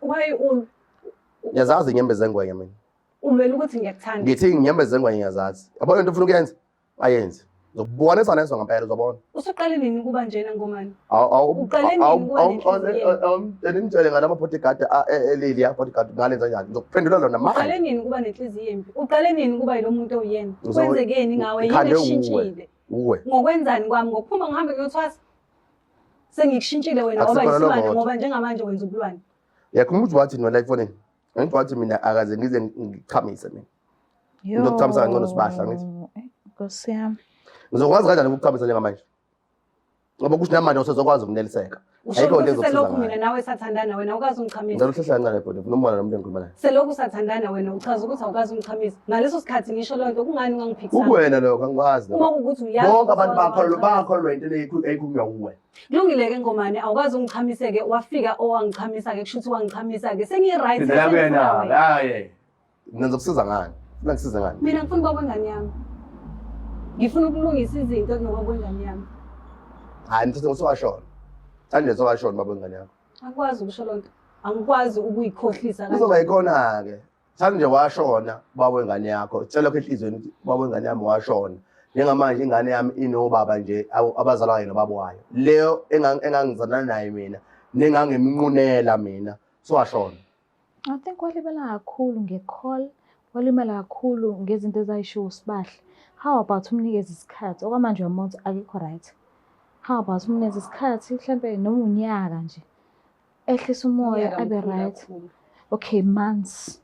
Why Ngiyazazi inyembe zengwenya mina. Ulwela ukuthi ngiyakuthanda. Ngithi inyembe zengwenya ngiyazazi. Yabona into ufuna ukuyenza? Ayenze. Uzobona esana ngampela uzobona. Usuqale nini kuba njena Ngumani? Uqale nini ngitshele ngala bodyguard eLilia bodyguard ngalenza njani? Ngizokuphendula lona manje. Uqale nini kuba nenhliziyo embi? Uqale nini kuba yilo muntu oyena? Kwenzekeni ngawe yini eshintshile? Uwe. Ngokwenzani kwami ngokuphuma ngihambe ngiyothwasa? Sengikushintshile wena ngoba isilwane ngoba njengamanje wenza ubulwane. Yakhumbuza wathi no life phone. Ngithi wathi mina akaze ngize ngichamise mina. Ngizokuthamisa ngcono sibahla ngithi. Nkosi yami. Ngizokwazi kanjani ukuchamisa njengamanje? Ngoba kusho namanje usezokwazi ukuneliseka. Ayikho into ezosiza lokho mina nawe sathandana wena ukazi ungichamisa. Ngicela uhlehla kancane bhodwa ufuna umbona nomuntu engikhuluma naye. Selokhu sathandana wena uchaza ukuthi awukazi ungichamisa. Ngaleso sikhathi ngisho lonto kungani ungangiphikisana? Kuwena lokho angikwazi. Uma ukuthi uyazi bonke abantu bakholwa into eyikhulunywa uwe. Kulungile ke Ngomane awukazi ungichamiseke wafika owangichamisa ke kusho ukuthi wangichamisa ke sengi-right. Hayi. Mina ngizokusiza ngani? Ufuna ngisize ngani? Mina ngifuna ukuba kwengane yami. Ngifuna ukulungisa izinto kunoba kwengane yami. Hayi mthetho ngosowashona. Sanje sowashona baba wengane yakho. Akwazi ukusho lonto. Angikwazi ukuyikhohlisa kanjani. Kuzoba ikhona ke. Sanje washona baba wengane yakho. Tshela enhlizweni ukuthi baba wengane yami washona. Njengamanje ingane yami inobaba nje abazalwa yena baba wayo. Leyo engangizalana naye mina nengangeminqunela mina sowashona. I think walimala kakhulu ngecall, walimala kakhulu ngezinto ezayisho uSibahle. How about umnikeze isikhathi? Okwamanje uyamonza akekho right. How about umnikeze isikhathi mhlambe noma unyaka nje. Ehlisa umoya abe right. Okay, months.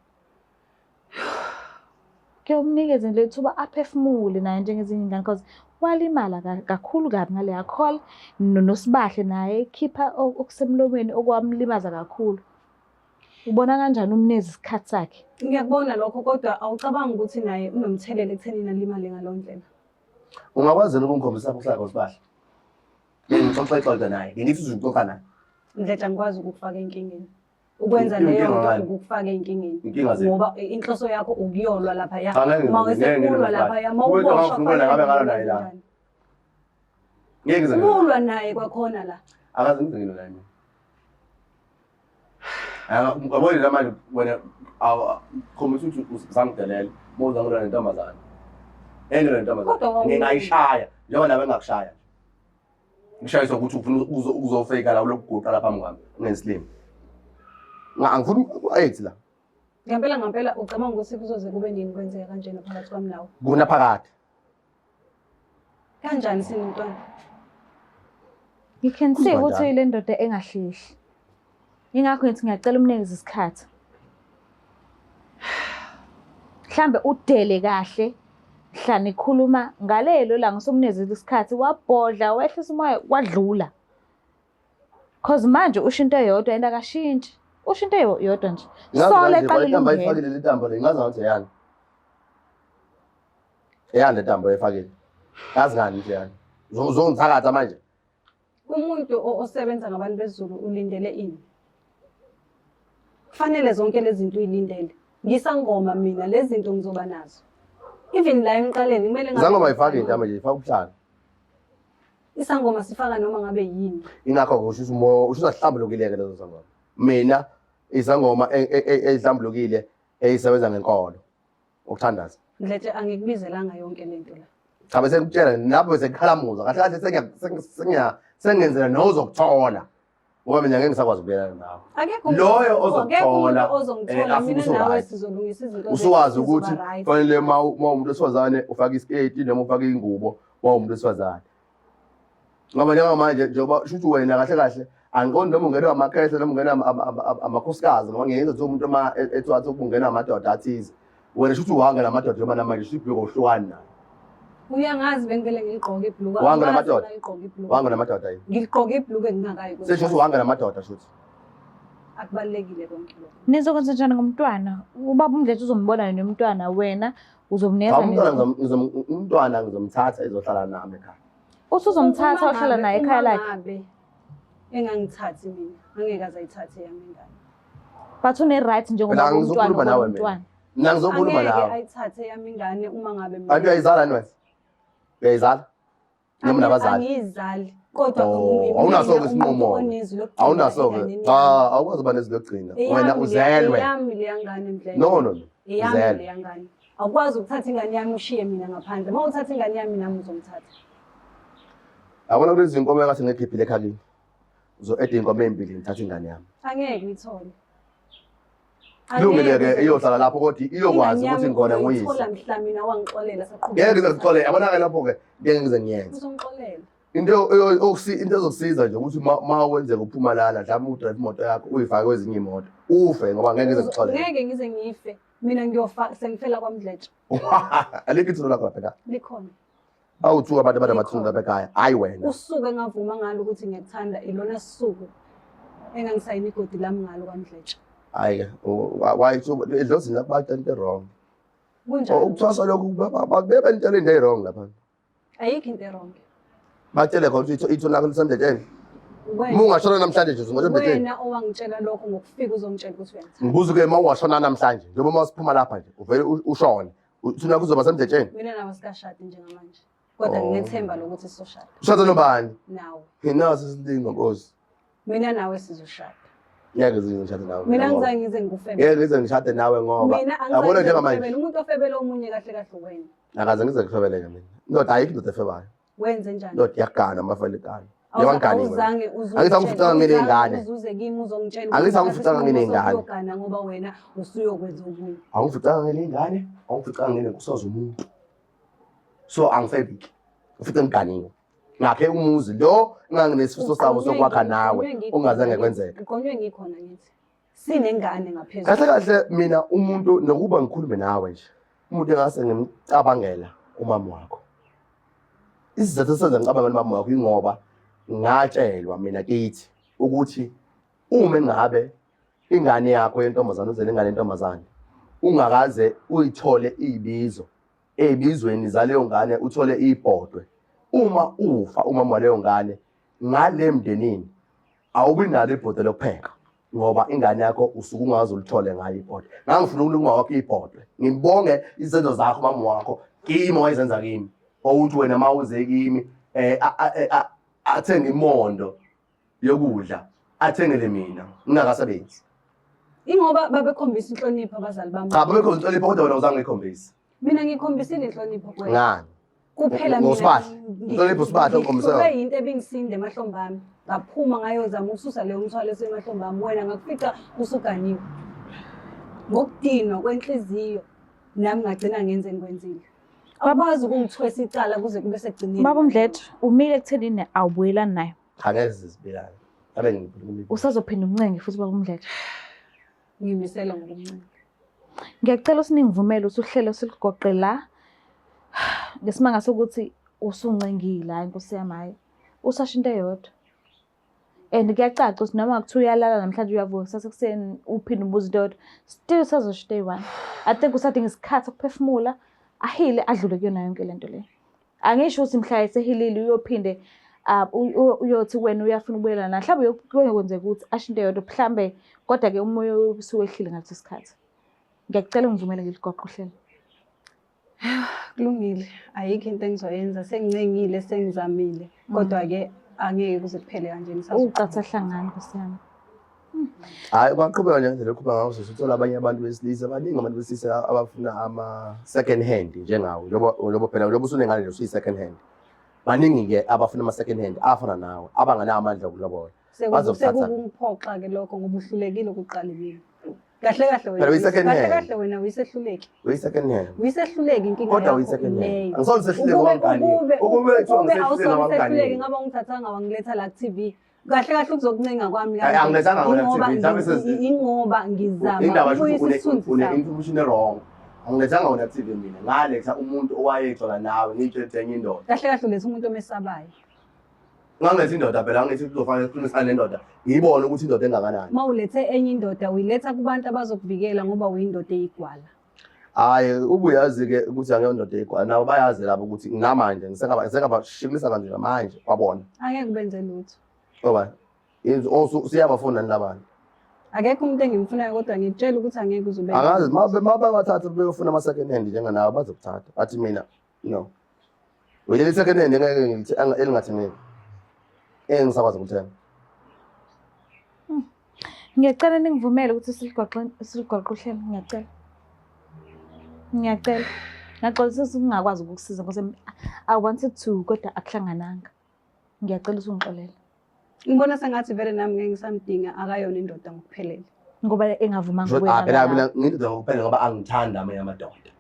Ke umnikeze lethuba aphefumule naye njengezinye ingane because walimala kakhulu kabi ngale call noSibahle naye khipha okusemlomeni okwamlimaza kakhulu. Ubona kanjani umnezi isikhathi sakhe? Ngiyakubona lokho kodwa awucabanga ukuthi naye unomthelelo ekuthenini alimale ngalondlela. Ungakwazi ukungikhombisa sakho Sibahle? Ngixoxa naye. Ngithi uzoxoxa naye. Mdletshe angikwazi ukufaka enkingeni. Ukwenza leyo nto ukufaka enkingeni. Ngoba inhloso yakho ukuyolwa lapha ya. Uma wesekulwa lapha ya mawuboshwa ngabe ngalo naye la. Ngeke kulwa naye kwakhona la. Akazi ngizengilo naye. Ngabona la manje wena khombisa ukuthi usangidelela mawuzangilwa nentombazana. Engilwa nentombazana. Ngingayishaya njengoba nawe engakushaya. Ngishayiswa ukuthi ufuna uzofika la lokuguqa lapha phambi kwami ngesilimo. Angifuni ayethi la. Ngempela ucabanga ukuthi kuzoze kube nini kwenzeka kanjena phakathi kwami nawe? Kuna phakathi. Kanjani sinomntwana? You can see ukuthi ile ndoda engahlehli. Ingakho ngithi ngiyacela umnikeze isikhathi. Mhlambe udele kahle. Hlani khuluma ngalelo la ngisomnezela isikhathi wabhodla wehlisa umoya wadlula. Cause manje usho into eyodwa and akashintshi. Usho into eyodwa nje. Sole eqala ilungelo. Ayifakile le ntambo le ngazi ngathi eyani. Eyani le ntambo ayifakile. Yazi ngani nje yani. Uzongithakatha manje. Umuntu osebenza ngabantu bezulu ulindele ini? Kufanele zonke lezi zinto uyilindele. Ngisangoma mina lezi zinto ngizoba nazo. Even la emqaleni kumele ngabe Izangoma ayifaki intambo nje ifaka ubuhlalo. Isangoma sifaka noma ngabe yini. Ingakho kusho ukuthi umoya usuzahlambulukile-ke lezo zangoma. Mina izangoma ezihlambulukile ezisebenza ngenkolo ukuthandaza. Mdletshe angikubizelanga yonke lento la. Cha bese ngikutshela lapho sekukhalamuza kahle kahle sengenzela nozokuthola. Ngoba mina ngeke ngisakwazi ukubelana nawe. Akekho Loyo ozokuthola ozongithola mina nawe sizolungisa izinto. Usuwazi ukuthi fanele uma umuntu wesifazane ufaka isketi noma ufaka ingubo uma umuntu wesifazane. Ngoba njengamanje njengoba shuthi wena kahle kahle angiqondi noma ungena amakhehla noma ungena amakhosikazi noma ngeke ngizothi umuntu uma ethiwa ukungena amadoda athize. Wena shuthi uhanga namadoda noma namanje sibheke uhlukani naye. Uyangazi bengivele ngigqoke ibhluka. Uhanga namadoda. Uhanga namadoda yini? Ngigqoke ibhluka engingakayi kuzo. Sesho uhanga namadoda shuthi. Akubalekile konke lokho. Nizokwenza njani ngomntwana? Ubaba uMdletshe uzombona nomntwana wena uzomnikeza umntwana ngizomthatha ezohlala nami ekhaya. Usuzomthatha ohlala naye ekhaya lakhe. Engangithathi mina. Angeke azayithathe yami ingane. But une-right njengoba umntwana. Mina ngizokhuluma nawe. Angeke ayithathe yami ingane uma ngabe mina. Kanti uyayizala wena? Uyayizala? Noma nabazali? Angiyizali. Kodwa awunaso isinqumo. Awunaso-ke. Cha, awukwazi uba nezilo lokugcina. Wena uzelwe. Yami le ngane Mdletshe. No. Yami le ngane. Awukwazi ukuthatha ingane yami ushiye mina ngaphandle. Uma uthatha ingane yami nami uzongithatha. Yabona kulezi inkomo engathi ngekhiphile ekhaleni. Uzo-eda inkomo ezimbili ngithatha ingane yami. Angeke ngithole. Kulungile-ke iyohlala lapho kodwa iyokwazi ukuthi ngikona nguyise. Ngithola mhla mina wangixolela saqhubeka. Ngeke ngize ngixole. Yabona-ke lapho-ke ngeke ngize ngiyenze. Uzongixolela. Into ezosiza nje ukuthi uma wenzeka uphumalala mhlawumbe udrive imoto yakho uyifake kwezinye imoto ufe ngoba ngeke ngize ngixole. Ngeke ngize ngife. Mina ngiyofaka sengifela kwaMdletshe. Alikho ithulo lakho lapha ekhaya. Likhona. Awuthuka abantu abanamathuba lapha ekhaya. Hayi wena. Usuku engavuma ngalo ukuthi ngiyakuthanda ilona sisuku engangisayini igodi lami ngalo kwaMdletshe. Hayi-ke wayithuba edlozini lapho batshela into wrong. Kunjani? Ukuthwasa lokhu bebentshela into wrong lapha. Ayikho into wrong. Batshele khona ukuthi ithulo lakho lisemdletsheni. Uma ungashona namhlanje nje usemdletsheni. Wena owangitshela lokho ngokufika uzongitshela ukuthi uyangithanda. Ngibuza-ke uma ungashona namhlanje njengoba uma siphuma lapha nje uvele ushone. Ithulo lakho uzoba semdletsheni. Mina nawe sikashadi njengamanje. Kodwa nginethemba lokuthi sizoshada. Ushada nobani? Nawe. Nginaso isilingo Nkosi. Mina nawe sizoshada. Ngeke ngishade nawe. Mina ngizange ngize ngikufebe. Ngeke ngize ngishade nawe ngoba yabona njengamanje. Umuntu ofebela omunye kahle kahle wena. Akaze ngize ngifebeleke mina. Indoda ayikho indoda efebayo. Wenze njani? Indoda iyagana amafele igana. Awuzange Angisangifutanga ngine ingane. Uzuze kimi uzongitshela. Angisangifutanga ngine ingane. Uyogana ngoba wena usuyokwenza okunye. Awungifutanga ngine ingane, awungifutanga ngine kusoza umuntu. So angifebiki. Ngifute ngiganiwe. Ngakhe umuzi lo nganginesifiso sawo sokwakha nawe ongazange kwenzeka. Ngiqonywe ngikhona ngithi. Sinengane ngaphezulu. Kahle kahle mina umuntu nokuba ngikhulume nawe nje. Umuntu engase ngimcabangela umama wakho. Isizathu senza ngicabangela umama wakho ingoba ngatshelwa mina kithi ukuthi uma ngabe ingane yakho yentombazana uzele ingane yentombazana ungakaze uyithole izibizo ezibizweni zaleyo ngane uthole ibhodwe uma ufa umama waleyo ngane ngale mndenini awubi nalo ibhodwe lokupheka ngoba ingane yakho usuku ungaze ulithole ngayo ibhodwe ngangifuna ukulunga wakho ibhodwe ngibonge izenzo zakho mama wakho kimi wayenza kimi ukuthi wena mawuze kimi athenge imondo yokudla athengele mina ngingakasebenzi ingoba babekhombisa inhlonipho abazali bami cha babekhombisa inhlonipho kodwa wena uzange ngikhombise mina ngikhombisile inhlonipho kuwena ngani kuphela mina inhlonipho sibahla ukhombisa kube yinto ebingisinde emahlombe ami ngaphuma ngayozama ukususa leyo mthwalo esemahlombe ami wena ngakufica usuganiwe ngokudinwa kwenhliziyo nami ngagcina ngenze ngikwenzile awukwazi ukungithwesa icala kuze kube sekugcineni Baba uMdletshe umile ekuthenini awubuyelani nayo angeke sizibelane abe ngikhuluma usazophinda umncenge futhi Baba uMdletshe ngimisela ngokumncane ngiyacela usiningivumele usuhlelo siligoqe la ngesimanga sokuthi usuncengile hayi Nkosi yami hayi usasho into eyodwa And kuyacaca ukuthi noma kuthiwa uyalala namhlanje uyavuka kusasa ekuseni uphinde ubuze into still sazosho day one. I think usadinga isikhathi sokuphefumula ahile adlule kuyona yonke lento le. Angisho ukuthi mhla esehilile uyophinde uyothi wena uyafuna ukubuyelana mhlawumbe kuyokwenzeka ukuthi asho into yodwa mhlambe kodwa ke umoya usuwehlile ngaleso sikhathi. Ngiyacela ungivumele ngiligoqo uhlelo. Kulungile, ayikho into engizoyenza, sengincengile, sengizamile, kodwa-ke angeke kuze kuphele kanjeni. Ucatha hlangana Nkosi yami. Hayi kwaqhubeka nje ngendlela eqhubeka ngayo sithola abanye abantu besilisa abaningi abantu besilisa abafuna ama second hand njengawe njengoba phela njengoba usunengane nje usuyi second hand. Baningi ke abafuna ama second hand afana nawe abanganayo amandla okulobola. Sekungiphoxa ke lokho ngoba uhlulekile ukuqala imini. Kahle kahle wena. Kahle kahle wena uyisehluleki. Uyi-second hand. Uyisehluleki inkinga yakho. Kodwa uyi-second hand. Angisole sehluleki kancane. Ukube kuthiwa ngisehluleki ngaba ungithathanga wangiletha la TV. Kahle kahle ukuzokuncenga kwami kahle. Angilethanga wena TV. Ingoba ngizama. Indaba une-information wrong. Angilethanga wena TV mina. Ngaletha umuntu owayexola nawe ngitshela enye indoda. Kahle kahle uletha umuntu omesabayo. Ngangilethi indoda phela ngithi kuzofanele sikhulumisane nendoda ngiyibone ukuthi indoda engakanani. Uma ulethe enye indoda uyiletha kubantu abazokuvikela ngoba uyindoda eyigwala. Hayi ubuyazi ke ukuthi angiyondoda eyigwala nawo bayazi labo ukuthi ngamanje ngisengabashikilisa kanje manje wabona. Angeke kubenze lutho. Ngoba usiyabafuna nilabanye. Akekho umuntu engimfunayo kodwa ngitshela ukuthi angeke uzube. Angazi mabangathatha beyofuna ama second hand njenganawo bazokuthatha. Athi mina no. Uyele second hand ngeke ngithi elingathengeki. Engisakwazi ukuthenga. Ngiyacela ningivumele ukuthi siligoqe uhlelo ngiyacela. Ngaxolisa ukungakwazi ukukusiza ngoba I wanted to kodwa akuhlangananga. Ngiyacela usungixolele. Ngibona sengathi vele nami ngeke ngisamdinga akayona indoda ngokuphelele. Ngoba engavumanga kuwena. Phela mina ngindoda ngokuphelele ngoba angithanda amanye amadoda.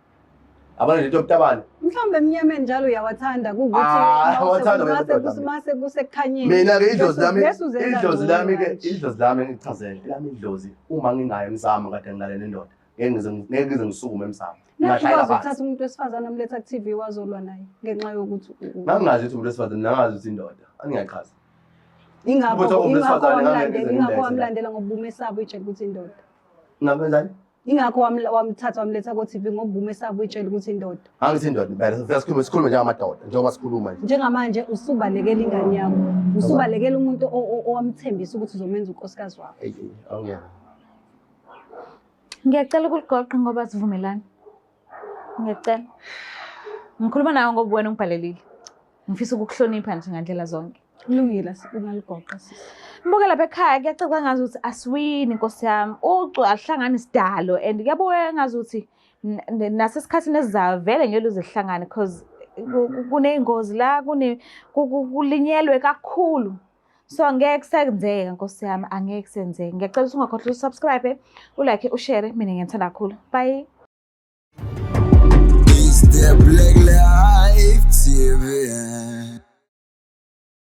Abanye nje toptabana. Mhlawumbe emnyameni njalo uyawathanda kuwukuthi mase kusekukhanyeni. Mina ke idlozi lami ngichazele. Lami idlozi uma ngingayo emsamo kade ngilale nendoda. Ngeke ngize ngisukume emsamo. Ngashaya ukuthatha umuntu wesifazane omletha ku TV wazolwa naye ngenxa yokuthi nangazi ukuthi umuntu wesifazane nangazi ukuthi indoda. Angiyachaza. Ingakho wamlandela ngoba umesaba uyitshela ukuthi indoda. Ngakwenza ingakho wamthatha wamletha ku TV ngoba umesaba uyitshela ukuthi indoda. Angithi indoda phela sikhuluma njengamadoda njengoba sikhuluma nje. Njengamanje usubalekela ingane yakho. Usubalekela umuntu owamthembisa ukuthi uzomenza unkosikazi wakho. Awungiyena. Ngiyacela ukuligoqa ngoba sivumelana. Ngiyacela. Ngikhuluma nawe ngoba wena ungibhalelile. Ngifisa ukukuhlonipha nje ngandlela zonke. Kulungile ungaligoqa sisi. Mbuke lapha ekhaya kuyacela ngazi ukuthi asiwini Nkosi yami. Ucu alihlangana isidalo and kuyabuya ngazi ukuthi nasesikhathini esizayo vele ngeke luzehlangane because kuneyingozi la kulinyelwe kakhulu. So ngeke kusenzeka Nkosi yami angeke kusenzeke. Ngiyacela ukuthi ungakhohlwa usubscribe, ulike, ushare mina ngiyithanda kakhulu. Bye.